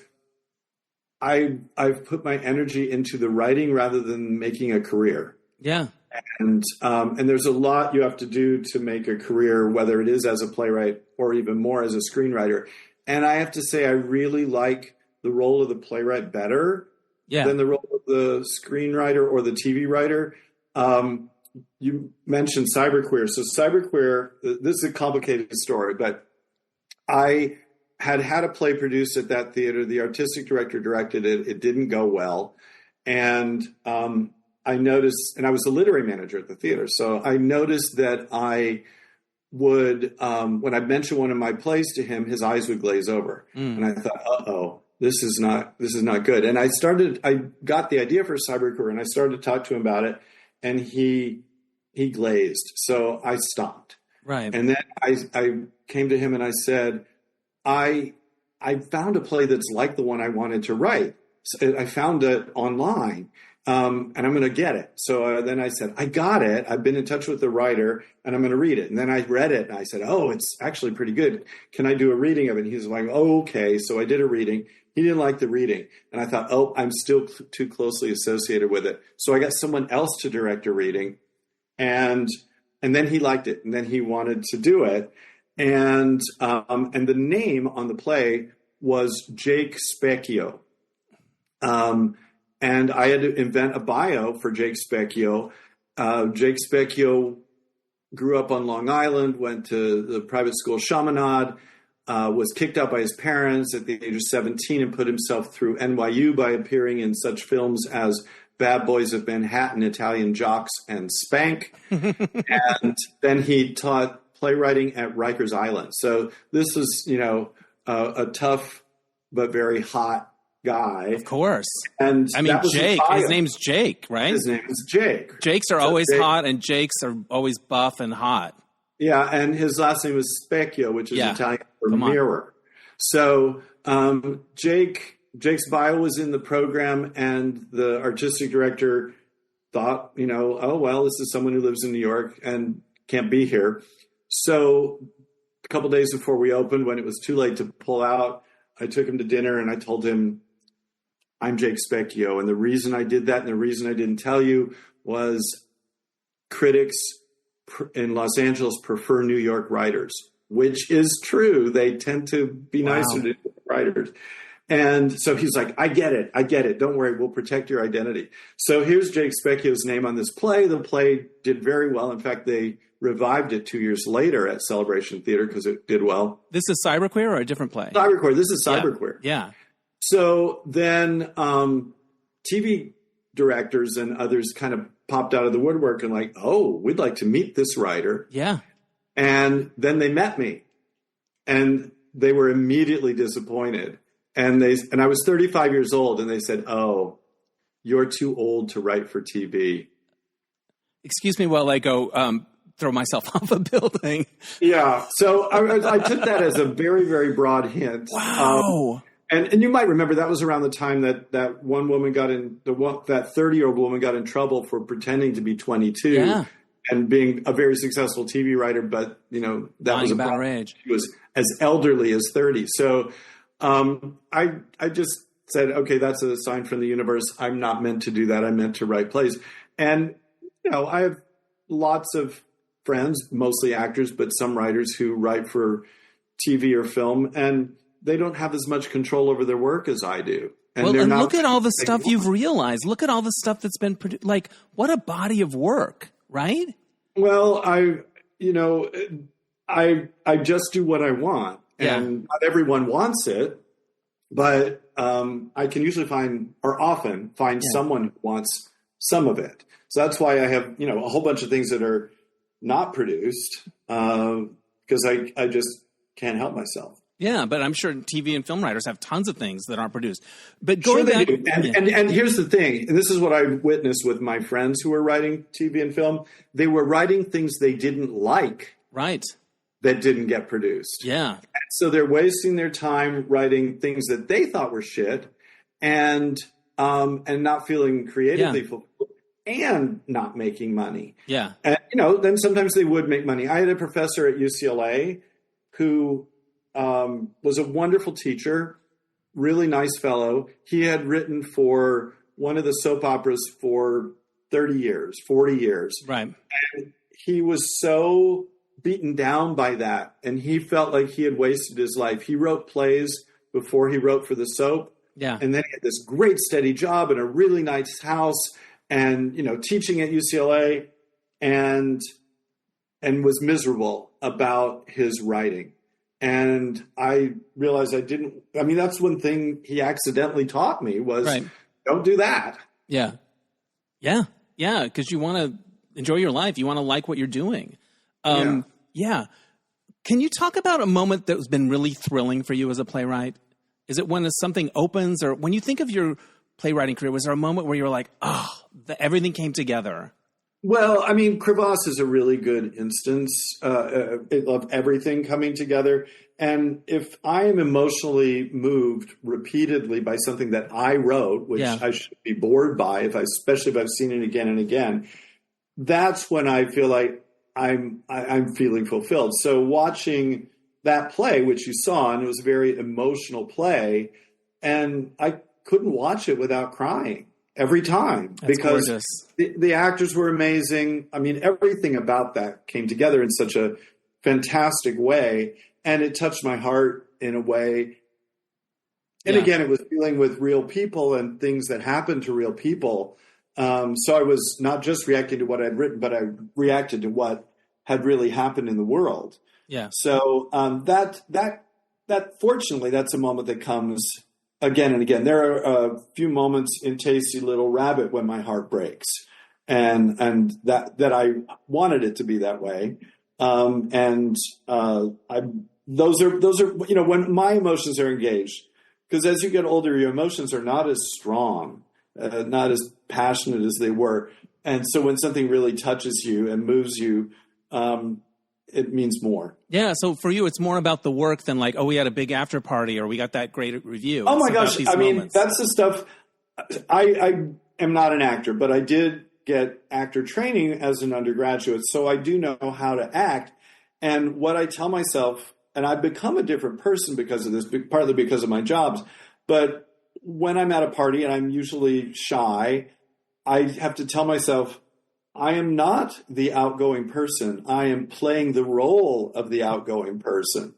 I've put my energy into the writing rather than making a career. Yeah. And there's a lot you have to do to make a career, whether it is as a playwright or even more as a screenwriter. And I have to say, I really like the role of the playwright better than the role of the screenwriter or the TV writer. You mentioned Cyberqueer. So Cyberqueer, this is a complicated story, but I had a play produced at that theater. The artistic director directed it. It didn't go well. And I noticed, and I was the literary manager at the theater, so I noticed that I would, when I mentioned one of my plays to him, his eyes would glaze over. And I thought, uh-oh, this is not good. And I got the idea for Cyberqueer, and I started to talk to him about it, and he glazed. So I stopped. Right. And then I came to him and I said, I found a play that's like the one I wanted to write. So I found it online, and I'm going to get it. So then I said, I got it. I've been in touch with the writer, and I'm going to read it. And then I read it, and I said, oh, it's actually pretty good. Can I do a reading of it? And he's like, oh, okay. So I did a reading. He didn't like the reading. And I thought, oh, I'm still too closely associated with it. So I got someone else to direct a reading. And then he liked it. And then he wanted to do it. And the name on the play was Jake Specchio. And I had to invent a bio for Jake Specchio. Jake Specchio grew up on Long Island, went to the private school Chaminade, was kicked out by his parents at the age of 17 and put himself through NYU by appearing in such films as Bad Boys of Manhattan, Italian Jocks, and Spank. And then he taught playwriting at Rikers Island. So this is, a tough but very hot guy. Of course. And I mean, Jake, his name's Jake, right? His name is Jake. Jakes are always hot, and Jakes are always buff and hot. Yeah, and his last name is Specchio, which is Italian for mirror. So Jake's bio was in the program, and the artistic director thought, oh, well, this is someone who lives in New York and can't be here. So a couple days before we opened, when it was too late to pull out, I took him to dinner and I told him, I'm Jake Specchio. And the reason I did that and the reason I didn't tell you was critics in Los Angeles prefer New York writers, which is true. They tend to be nicer to writers. And so he's like, I get it. Don't worry. We'll protect your identity. So here's Jake Specchio's name on this play. The play did very well. In fact, they revived it 2 years later at Celebration Theater because it did well. This is Cyberqueer or a different play? Cyberqueer. This is Cyberqueer. Yeah. So then TV directors and others kind of popped out of the woodwork and like, oh, we'd like to meet this writer. Yeah. And then they met me and they were immediately disappointed. And I was 35 years old and they said, oh, you're too old to write for TV. Excuse me while I go throw myself off a building. Yeah. So I took that as a very, very broad hint. Wow. And you might remember that was around the time that one woman that 30-year-old woman got in trouble for pretending to be 22 and being a very successful TV writer. But, that lying was about her age. She was as elderly as 30. So I just said, okay, that's a sign from the universe. I'm not meant to do that. I'm meant to write plays. And, I have lots of friends, mostly actors, but some writers who write for TV or film, and they don't have as much control over their work as I do. And look at all the stuff you've realized. Look at all the stuff that's been produced. Like, what a body of work, right? Well, I just do what I want. And not everyone wants it, but I can usually often find someone who wants some of it. So that's why I have, a whole bunch of things that are not produced because I just can't help myself. Yeah, but I'm sure TV and film writers have tons of things that aren't produced. But going back, do. And here's the thing, and this is what I witnessed with my friends who were writing TV and film. They were writing things they didn't like. Right. That didn't get produced. Yeah. And so they're wasting their time writing things that they thought were shit and not feeling creatively fulfilled and not making money. Yeah. And, then sometimes they would make money. I had a professor at UCLA who was a wonderful teacher, really nice fellow. He had written for one of the soap operas for 30 years, 40 years. Right. And he was so beaten down by that. And he felt like he had wasted his life. He wrote plays before he wrote for the soap. Yeah. And then he had this great steady job in a really nice house and, teaching at UCLA and was miserable about his writing. And I realized that's one thing he accidentally taught me was don't do that. Yeah. Yeah. Yeah. Because you want to enjoy your life. You want to like what you're doing. Yeah. Can you talk about a moment that has been really thrilling for you as a playwright? Is it when something opens, or when you think of your playwriting career, was there a moment where you were like, oh, everything came together? Well, I mean, Crevasse is a really good instance of everything coming together. And if I am emotionally moved repeatedly by something that I wrote, which I should be bored by, especially if I've seen it again and again, that's when I feel like I'm feeling fulfilled. So watching that play, which you saw, and it was a very emotional play, and I couldn't watch it without crying every time. That's because the actors were amazing. I mean, everything about that came together in such a fantastic way, and it touched my heart in a way. And again, it was dealing with real people and things that happened to real people. So I was not just reacting to what I'd written, but I reacted to what had really happened in the world. Yeah. So that fortunately, that's a moment that comes again and again. There are a few moments in Tasty Little Rabbit when my heart breaks, and that I wanted it to be that way. Those are when my emotions are engaged, because as you get older, your emotions are not as strong, not as passionate as they were, and so when something really touches you and moves you, it means more. Yeah. So for you, it's more about the work than like, oh, we had a big after party or we got that great review. Oh my gosh. I mean, that's the stuff. I am not an actor, but I did get actor training as an undergraduate. So I do know how to act. And what I tell myself, and I've become a different person because of this, partly because of my jobs. But when I'm at a party and I'm usually shy, I have to tell myself, I am not the outgoing person. I am playing the role of the outgoing person.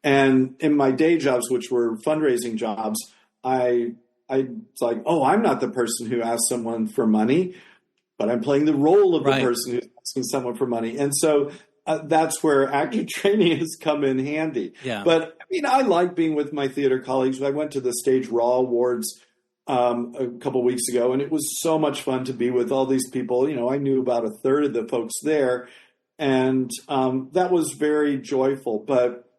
And in my day jobs, which were fundraising jobs, I was like, oh, I'm not the person who asked someone for money, but I'm playing the role of the person who's asking someone for money. And so that's where actor training has come in handy. Yeah. But I mean, I like being with my theater colleagues. I went to the Stage Raw Awards a couple of weeks ago, and it was so much fun to be with all these people. You know, I knew about a third of the folks there, and that was very joyful. But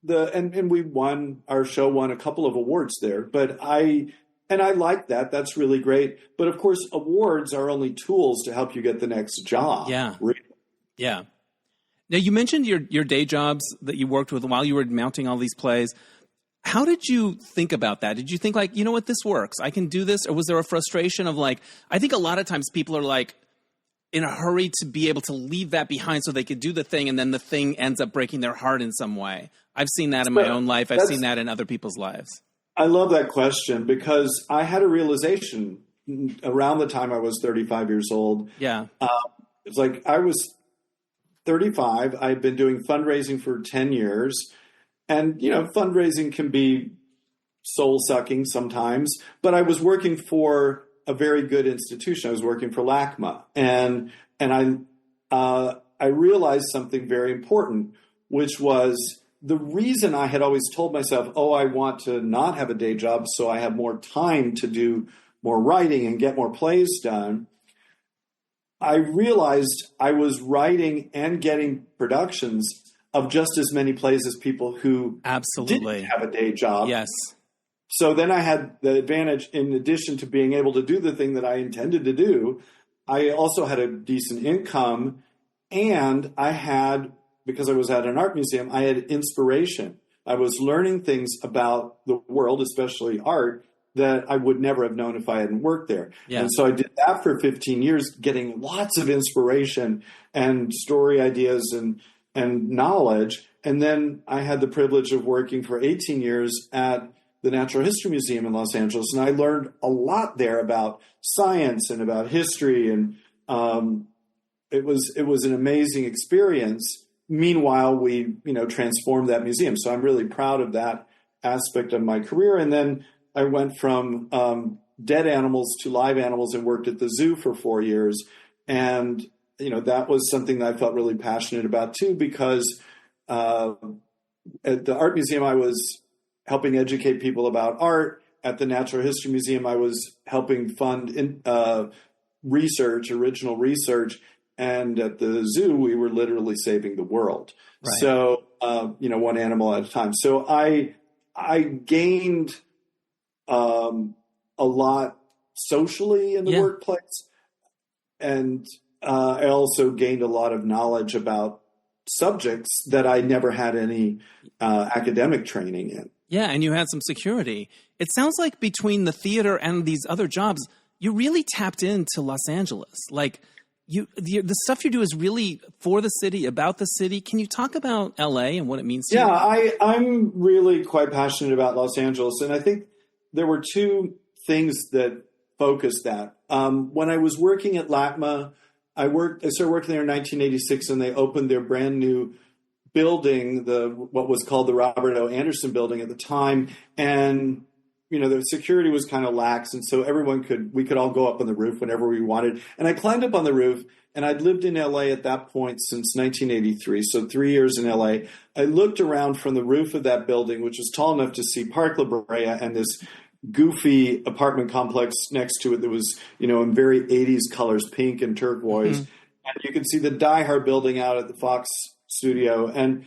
our show won a couple of awards there. But I like that. That's really great. But of course, awards are only tools to help you get the next job. Yeah. Really. Yeah. Now, you mentioned your day jobs that you worked with while you were mounting all these plays. How did you think about that? Did you think like, you know what, this works, I can do this? Or was there a frustration of like, I think a lot of times people are like in a hurry to be able to leave that behind so they could do the thing, and then the thing ends up breaking their heart in some way. I've seen that in my own life. I've seen that in other people's lives. I love that question, because I had a realization around the time I was 35 years old. Yeah. It's like I was 35. I'd been doing fundraising for 10 years. And, you know, fundraising can be soul-sucking sometimes, but I was working for a very good institution. I was working for LACMA, and I realized something very important, which was the reason I had always told myself, oh, I want to not have a day job so I have more time to do more writing and get more plays done. I realized I was writing and getting productions of just as many plays as people who absolutely didn't have a day job. Yes. So then I had the advantage, in addition to being able to do the thing that I intended to do, I also had a decent income, and I had, because I was at an art museum, I had inspiration. I was learning things about the world, especially art, that I would never have known if I hadn't worked there. Yeah. And so I did that for 15 years, getting lots of inspiration and story ideas and knowledge. And then I had the privilege of working for 18 years at the Natural History Museum in Los Angeles. And I learned a lot there about science and about history. And it was an amazing experience. Meanwhile, we, transformed that museum. So I'm really proud of that aspect of my career. And then I went from dead animals to live animals and worked at the zoo for 4 years. And that was something that I felt really passionate about too, because at the art museum, I was helping educate people about art. At the Natural History Museum, I was helping fund research, original research. And at the zoo, we were literally saving the world. Right. So, one animal at a time. So I I gained a lot socially in the workplace, and I also gained a lot of knowledge about subjects that I never had any academic training in. Yeah, and you had some security. It sounds like between the theater and these other jobs, you really tapped into Los Angeles. Like, the stuff you do is really for the city, about the city. Can you talk about LA and what it means to you? Yeah, I'm really quite passionate about Los Angeles, and I think there were two things that focused that. When I was working at LACMA, I started working there in 1986, and they opened their brand new building, what was called the Robert O. Anderson building at the time, and the security was kind of lax, and so we could all go up on the roof whenever we wanted. And I climbed up on the roof, and I'd lived in LA at that point since 1983, so 3 years in LA. I looked around from the roof of that building, which was tall enough to see Park La Brea and this goofy apartment complex next to it that was, in very 80s colors, pink and turquoise. Mm-hmm. And you could see the Die Hard building out at the Fox studio. And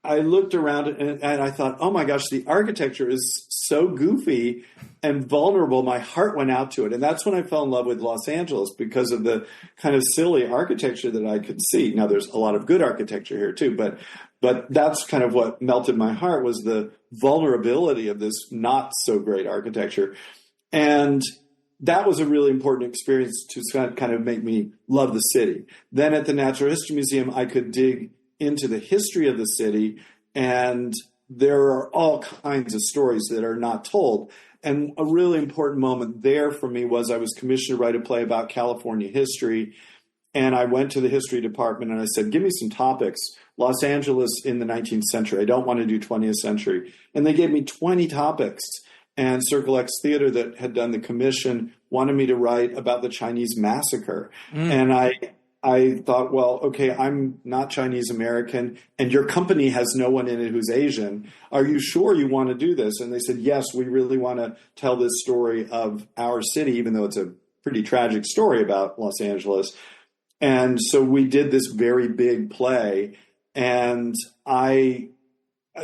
I looked around and I thought, oh my gosh, the architecture is so goofy and vulnerable. My heart went out to it. And that's when I fell in love with Los Angeles, because of the kind of silly architecture that I could see. Now, there's a lot of good architecture here too, but that's kind of what melted my heart, was the vulnerability of this not so great architecture. And that was a really important experience to kind of make me love the city. Then at the Natural History Museum, I could dig into the history of the city, and there are all kinds of stories that are not told. And a really important moment there for me was I was commissioned to write a play about California history, and I went to the history department and I said, give me some topics. Los Angeles in the 19th century. I don't want to do 20th century. And they gave me 20 topics. And Circle X Theater, that had done the commission, wanted me to write about the Chinese massacre. And I thought, well, okay, I'm not Chinese American, and your company has no one in it who's Asian. Are you sure you want to do this? And they said, yes, we really want to tell this story of our city, even though it's a pretty tragic story about Los Angeles. And so we did this very big play. And I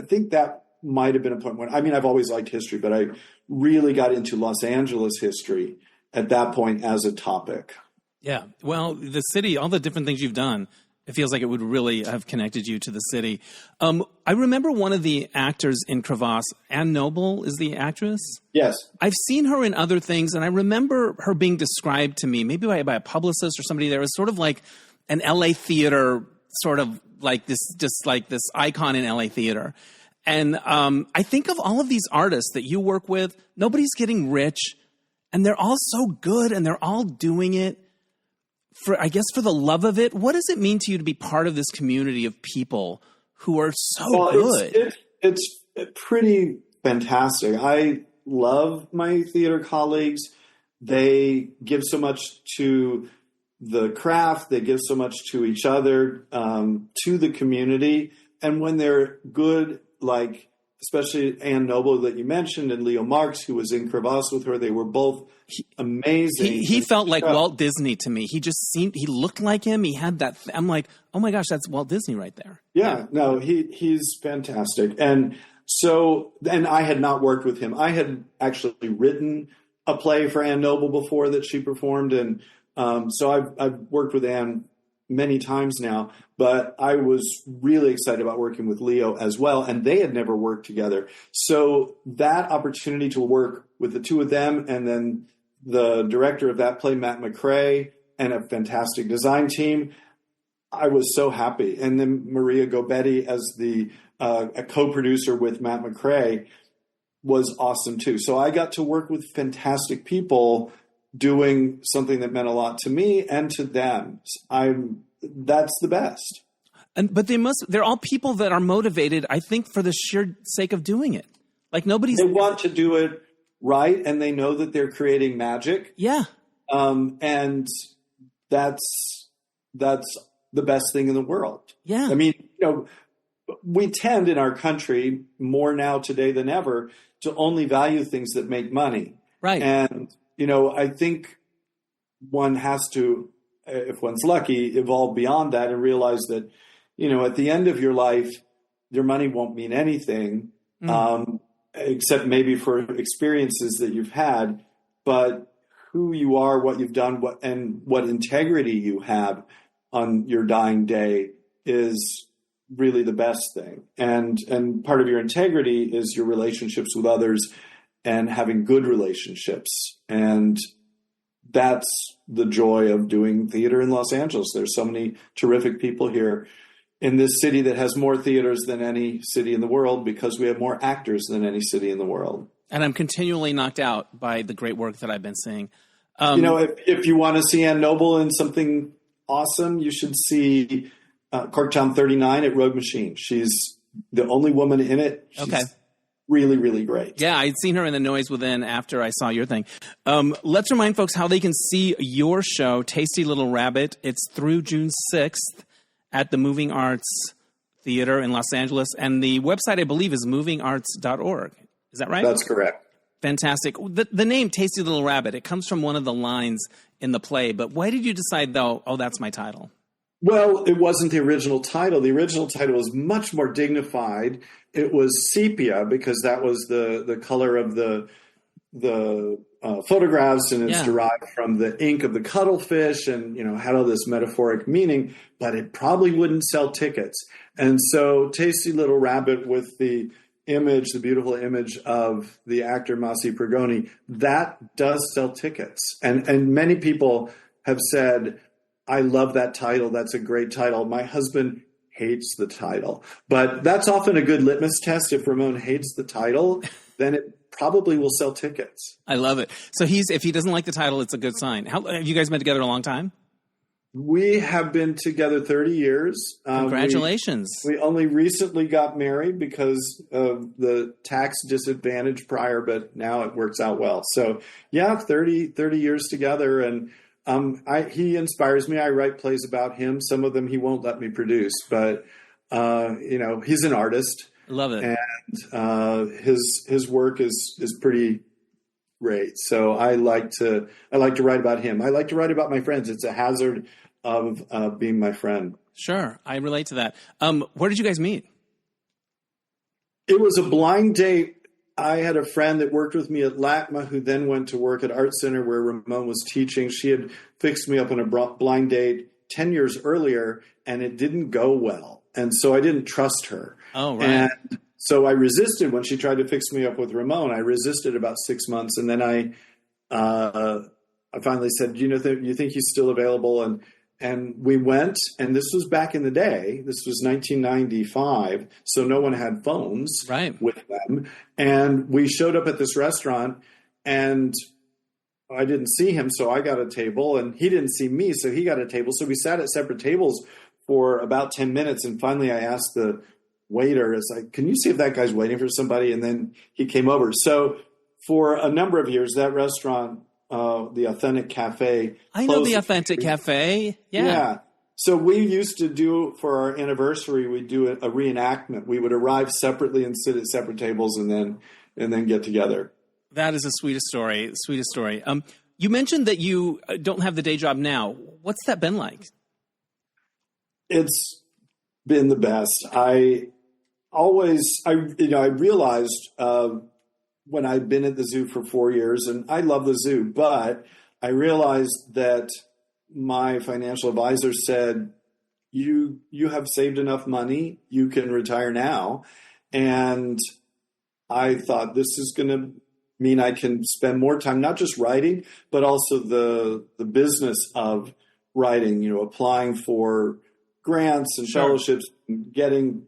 think that might have been a point when, I've always liked history, but I really got into Los Angeles history at that point as a topic. Yeah. Well, the city, all the different things you've done, it feels like it would really have connected you to the city. I remember one of the actors in Crevasse, Ann Noble is the actress. Yes. I've seen her in other things, and I remember her being described to me, maybe by a publicist or somebody there, as sort of like an LA theater, sort of like this, just like this icon in LA theater. And I think of all of these artists that you work with, nobody's getting rich, and they're all so good, and they're all doing it for the love of it. What does it mean to you to be part of this community of people who are so good? It's pretty fantastic. I love my theater colleagues. They give so much to the craft. They give so much to each other, to the community. And when they're good, like especially Ann Noble that you mentioned, and Leo Marx, who was in Crevasse with her, they were both amazing. He felt like Walt Disney to me. He looked like him. He had that. I'm like, oh my gosh, that's Walt Disney right there. Yeah. No, he's fantastic. And so, and I had not worked with him. I had actually written a play for Ann Noble before that she performed. And so I've worked with Ann many times now, but I was really excited about working with Leo as well, and they had never worked together. So that opportunity to work with the two of them, and then the director of that play, Matt McRae, and a fantastic design team, I was so happy. And then Maria Gobetti as a co-producer with Matt McRae was awesome too. So I got to work with fantastic people doing something that meant a lot to me and to them. That's the best. But they're all people that are motivated, I think, for the sheer sake of doing it. Like they want to do it right, and they know that they're creating magic. Yeah. And that's the best thing in the world. Yeah. We tend in our country more now today than ever to only value things that make money. Right. And I think one has to, if one's lucky, evolve beyond that and realize that, at the end of your life, your money won't mean anything. except maybe for experiences that you've had, but who you are, what you've done, what integrity you have on your dying day is really the best thing. And part of your integrity is your relationships with others and having good relationships. And that's the joy of doing theater in Los Angeles. There's so many terrific people here in this city that has more theaters than any city in the world because we have more actors than any city in the world. And I'm continually knocked out by the great work that I've been seeing. If you want to see Ann Noble in something awesome, you should see Corktown 39 at Rogue Machine. She's the only woman in it. She's really, really great. Yeah, I'd seen her in The Noise Within after I saw your thing. Let's remind folks how they can see your show, Tasty Little Rabbit. It's through June 6th at the Moving Arts Theater in Los Angeles. And the website, I believe, is movingarts.org. Is that right? That's correct. Fantastic. The name Tasty Little Rabbit, it comes from one of the lines in the play. But why did you decide, though, that's my title? Well, it wasn't the original title. The original title was much more dignified. It was sepia because that was the color of the photographs, and it's derived from the ink of the cuttlefish, and had all this metaphoric meaning. But it probably wouldn't sell tickets, and so Tasty Little Rabbit with the beautiful image of the actor Masi Pergoni, that does sell tickets, and many people have said, I love that title. That's a great title. My husband hates the title. But that's often a good litmus test. If Ramon hates the title, then it probably will sell tickets. I love it. So if he doesn't like the title, it's a good sign. Have you guys been together a long time? We have been together 30 years. Congratulations. We only recently got married because of the tax disadvantage prior, but now it works out well. So 30 years together, and he inspires me. I write plays about him. Some of them he won't let me produce, but he's an artist. Love it. And his work is pretty great. So I like to write about him. I like to write about my friends. It's a hazard of being my friend. Sure, I relate to that. Where did you guys meet? It was a blind date. I had a friend that worked with me at LACMA who then went to work at Art Center where Ramon was teaching. She had fixed me up on a blind date 10 years earlier, and it didn't go well. And so I didn't trust her. Oh, right. And so I resisted when she tried to fix me up with Ramon. I resisted about 6 months, and then I finally said, you think he's still available? And we went, and this was back in the day. This was 1995, so no one had phones with them. And we showed up at this restaurant, and I didn't see him, so I got a table, and he didn't see me, so he got a table. So we sat at separate tables for about 10 minutes, and finally I asked the waiter, it's like, can you see if that guy's waiting for somebody? And then he came over. So for a number of years, that restaurant, the Authentic Cafe. I know the Authentic Cafe. Yeah. So we used to do, for our anniversary, we'd do a reenactment. We would arrive separately and sit at separate tables and then get together. That is the sweetest story. You mentioned that you don't have the day job now. What's that been like? It's been the best. I realized when I'd been at the zoo for 4 years, and I love the zoo, but I realized that my financial advisor said, you have saved enough money, you can retire now. And I thought, this is going to mean I can spend more time, not just writing, but also the business of writing, applying for grants and fellowships, getting,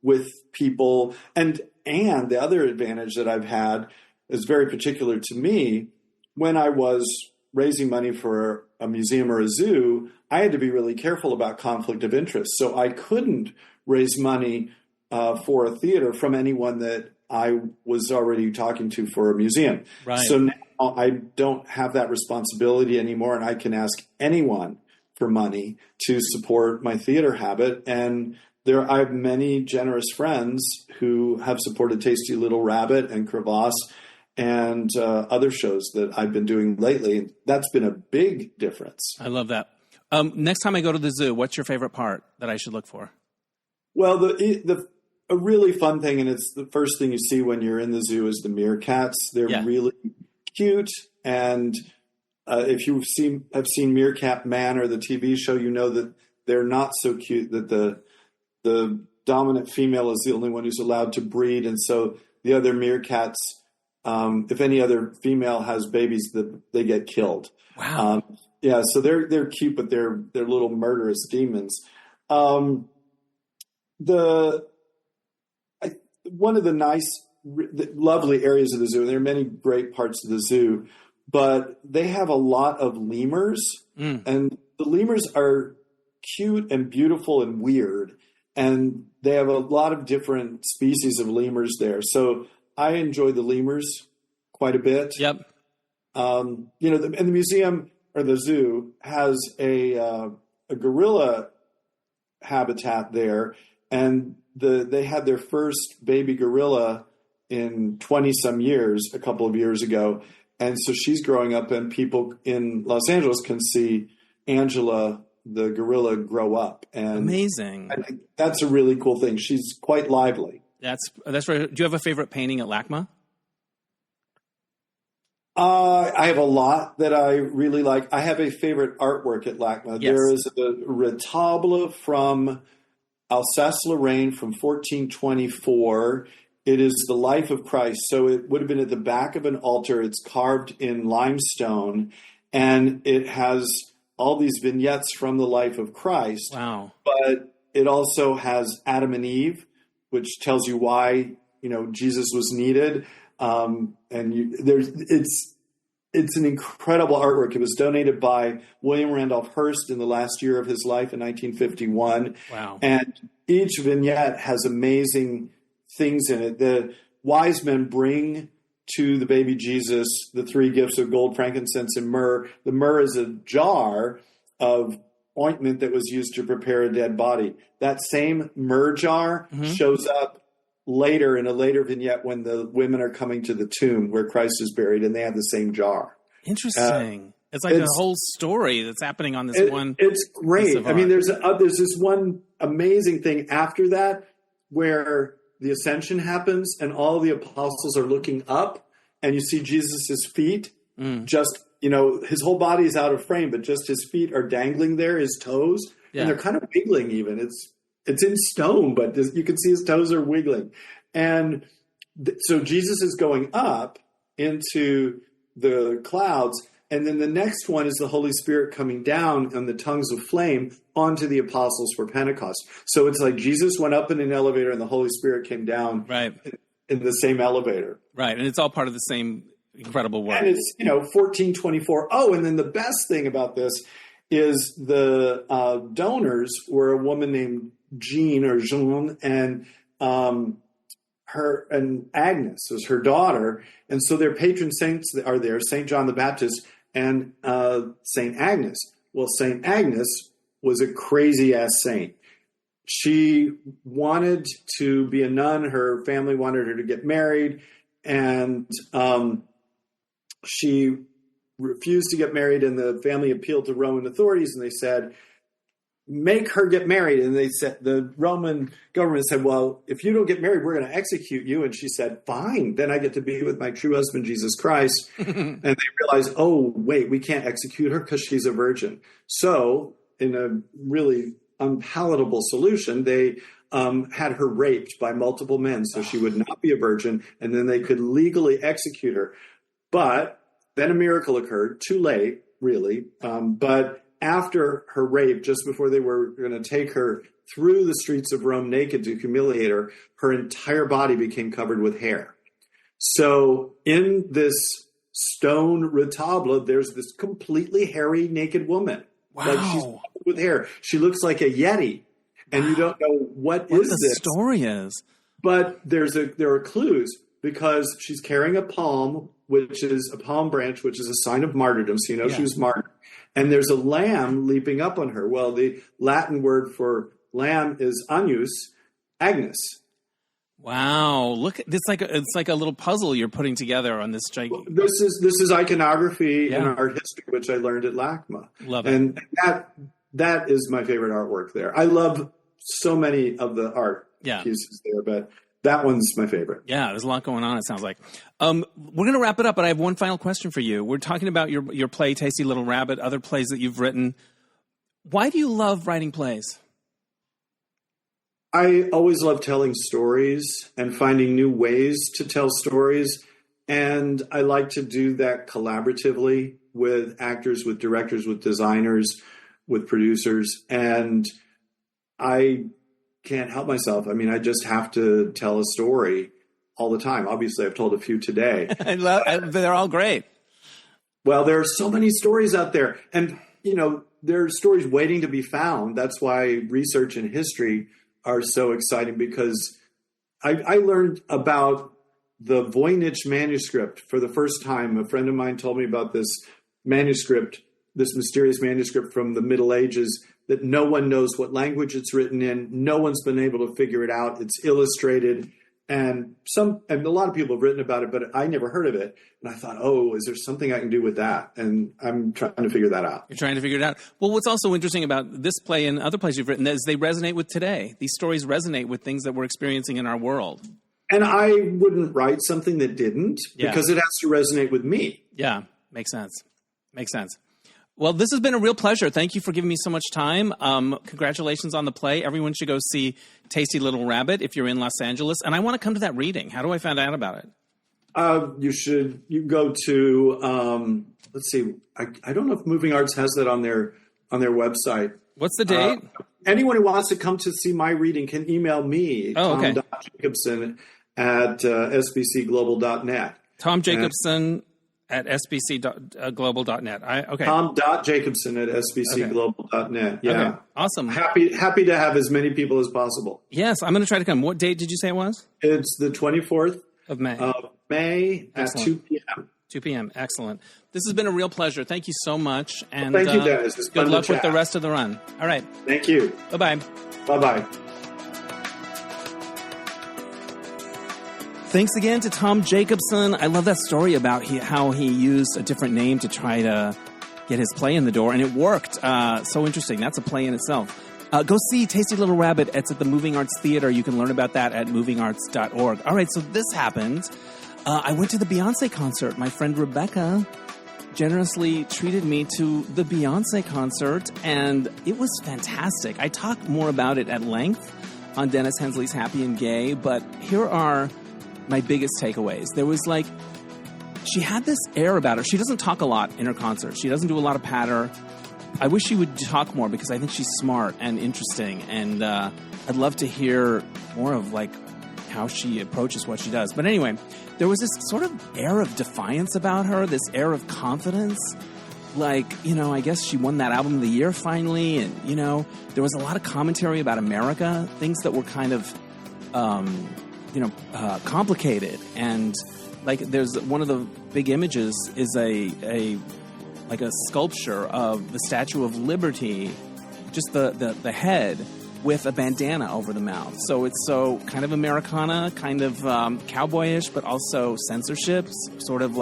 with people. And the other advantage that I've had is very particular to me. When I was raising money for a museum or a zoo, I had to be really careful about conflict of interest. So I couldn't raise money for a theater from anyone that I was already talking to for a museum. Right. So now I don't have that responsibility anymore, and I can ask anyone for money to support my theater habit. And I have many generous friends who have supported Tasty Little Rabbit and Crevasse and other shows that I've been doing lately. That's been a big difference. I love that. Next time I go to the zoo, what's your favorite part that I should look for? Well, the a really fun thing, and it's the first thing you see when you're in the zoo is the meerkats. They're really cute, and if have seen Meerkat Man or the TV show, you know that they're not so cute, that the dominant female is the only one who's allowed to breed, and so the other meerkats, if any other female has babies, they get killed. Wow. So they're cute, but they're little murderous demons. One of the lovely areas of the zoo, and there are many great parts of the zoo, but they have a lot of lemurs, and the lemurs are cute and beautiful and weird, and they have a lot of different species of lemurs there. So I enjoy the lemurs quite a bit. Yep. And the museum or the zoo has a gorilla habitat there, and they had their first baby gorilla in 20 some years, a couple of years ago. And so she's growing up, and people in Los Angeles can see Angela, the gorilla, grow up. And amazing. I think that's a really cool thing. She's quite lively. That's right. Do you have a favorite painting at LACMA? I have a lot that I really like. I have a favorite artwork at LACMA. Yes. There is a retable from Alsace-Lorraine from 1424. It is the life of Christ. So it would have been at the back of an altar. It's carved in limestone, and it has all these vignettes from the life of Christ. Wow. But it also has Adam and Eve, which tells you why, Jesus was needed. It's an incredible artwork. It was donated by William Randolph Hearst in the last year of his life in 1951. Wow. And each vignette has amazing things in it. The wise men bring to the baby Jesus the three gifts of gold, frankincense, and myrrh. The myrrh is a jar of ointment that was used to prepare a dead body. That same myrrh jar shows up later in a later vignette when the women are coming to the tomb where Christ is buried, and they have the same jar. Interesting. It's like a whole story that's happening on this one. It's great. I mean, there's this one amazing thing after that where the ascension happens and all the apostles are looking up, and you see Jesus's feet. Just, his whole body is out of frame, but just his feet are dangling there, his toes, and they're kind of wiggling even. It's in stone, but you can see his toes are wiggling. And so Jesus is going up into the clouds. And then the next one is the Holy Spirit coming down on the tongues of flame onto the apostles for Pentecost. So it's like Jesus went up in an elevator and the Holy Spirit came down in the same elevator. Right. And it's all part of the same incredible work. And it's, 1424. Oh, and then the best thing about this is the donors were a woman named Jean and Agnes was her daughter, and so their patron saints are there: Saint John the Baptist and Saint Agnes. Well, Saint Agnes was a crazy ass saint. She wanted to be a nun. Her family wanted her to get married, and she refused to get married. And the family appealed to Roman authorities, and they said, make her get married. And they said, the Roman government said, well, if you don't get married, we're going to execute you. And she said, fine, then I get to be with my true husband, Jesus Christ. And they realized, oh, wait, we can't execute her because she's a virgin. So in a really unpalatable solution, they had her raped by multiple men so she would not be a virgin, and then they could legally execute her. But then a miracle occurred, too late, really, but after her rape, just before they were going to take her through the streets of Rome naked to humiliate her, her entire body became covered with hair. So in this stone retable, there's this completely hairy, naked woman. Wow. Like she's covered with hair. She looks like a Yeti. And you don't know what is the this. Story is. But there are clues, because she's carrying a palm, which is a palm branch, which is a sign of martyrdom. So she was martyred. And there's a lamb leaping up on her. Well, the Latin word for lamb is agnus, Agnes. Wow! Look, it's like a little puzzle you're putting together on this giant. This is iconography in art history, which I learned at LACMA. Love it. And that is my favorite artwork there. I love so many of the art pieces there, but that one's my favorite. Yeah, there's a lot going on, it sounds like. We're going to wrap it up, but I have one final question for you. We're talking about your play, Tasty Little Rabbit, other plays that you've written. Why do you love writing plays? I always love telling stories and finding new ways to tell stories. And I like to do that collaboratively with actors, with directors, with designers, with producers. And I can't help myself. I mean, I just have to tell a story all the time. Obviously, I've told a few today. They're all great. Well, there are so many stories out there. And, there are stories waiting to be found. That's why research and history are so exciting, because I learned about the Voynich manuscript for the first time. A friend of mine told me about this manuscript, this mysterious manuscript from the Middle Ages that no one knows what language it's written in. No one's been able to figure it out. It's illustrated. And a lot of people have written about it, but I never heard of it. And I thought, is there something I can do with that? And I'm trying to figure that out. You're trying to figure it out. Well, what's also interesting about this play and other plays you've written is they resonate with today. These stories resonate with things that we're experiencing in our world. And I wouldn't write something that didn't, because it has to resonate with me. Yeah, makes sense. Makes sense. Well, this has been a real pleasure. Thank you for giving me so much time. Congratulations on the play. Everyone should go see Tasty Little Rabbit if you're in Los Angeles. And I want to come to that reading. How do I find out about it? You go to, let's see, I don't know if Moving Arts has that on their website. What's the date? Anyone who wants to come to see my reading can email me, okay. Tom Jacobson at sbcglobal.net. Tom Jacobson at sbcglobal.net. Okay. Tom.Jacobson at sbcglobal.net. Yeah. Okay. Awesome. Happy to have as many people as possible. Yes, I'm going to try to come. What date did you say it was? It's the 24th of May. At 2 p.m. 2 p.m. Excellent. This has been a real pleasure. Thank you so much. And thank you, Dennis. It's good luck with the rest of the run. All right. Thank you. Bye-bye. Bye-bye. Thanks again to Tom Jacobson. I love that story about how he used a different name to try to get his play in the door, and it worked. So interesting. That's a play in itself. Go see Tasty Little Rabbit. It's at the Moving Arts Theater. You can learn about that at movingarts.org. All right, so this happened. I went to the Beyonce concert. My friend Rebecca generously treated me to the Beyonce concert, and it was fantastic. I talk more about it at length on Dennis Hensley's Happy and Gay, but here are my biggest takeaways. There was she had this air about her. She doesn't talk a lot in her concerts. She doesn't do a lot of patter. I wish she would talk more, because I think she's smart and interesting, and I'd love to hear more of how she approaches what she does. But anyway, there was this sort of air of defiance about her, this air of confidence. I guess she won that Album of the Year finally, and, there was a lot of commentary about America, things that were kind of complicated. And there's one of the big images is a sculpture of the Statue of Liberty, just the head with a bandana over the mouth. So it's so kind of Americana, kind of cowboyish, but also censorship, sort of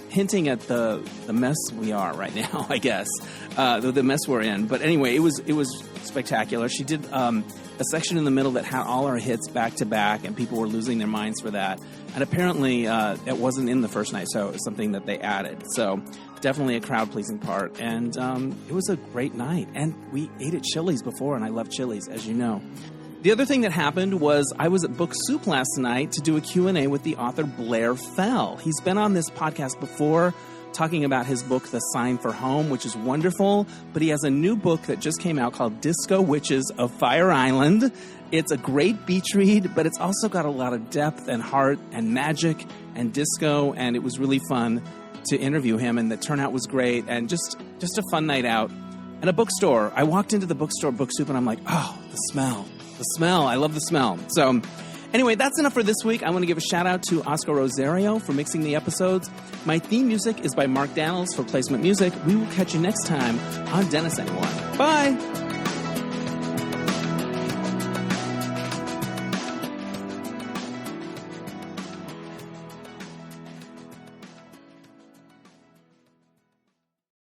hinting at the mess we are right now, I guess, the mess we're in. But anyway, it was spectacular. She did a section in the middle that had all her hits back to back, and people were losing their minds for that. And apparently it wasn't in the first night, so it was something that they added. So definitely a crowd-pleasing part. And it was a great night. And we ate at Chili's before, and I love Chili's, as you know. The other thing that happened was I was at Book Soup last night to do a Q&A with the author Blair Fell. He's been on this podcast before, talking about his book, The Sign for Home, which is wonderful. But he has a new book that just came out called Disco Witches of Fire Island. It's a great beach read, but it's also got a lot of depth and heart and magic and disco, and it was really fun to interview him, and the turnout was great, and just a fun night out. And a bookstore. I walked into the bookstore, Book Soup, and I'm like, oh, the smell. I love the smell. So anyway, that's enough for this week. I want to give a shout out to Oscar Rosario for mixing the episodes. My theme music is by Mark Daniels for Placement Music. We will catch you next time on Dennis Anyone. Bye!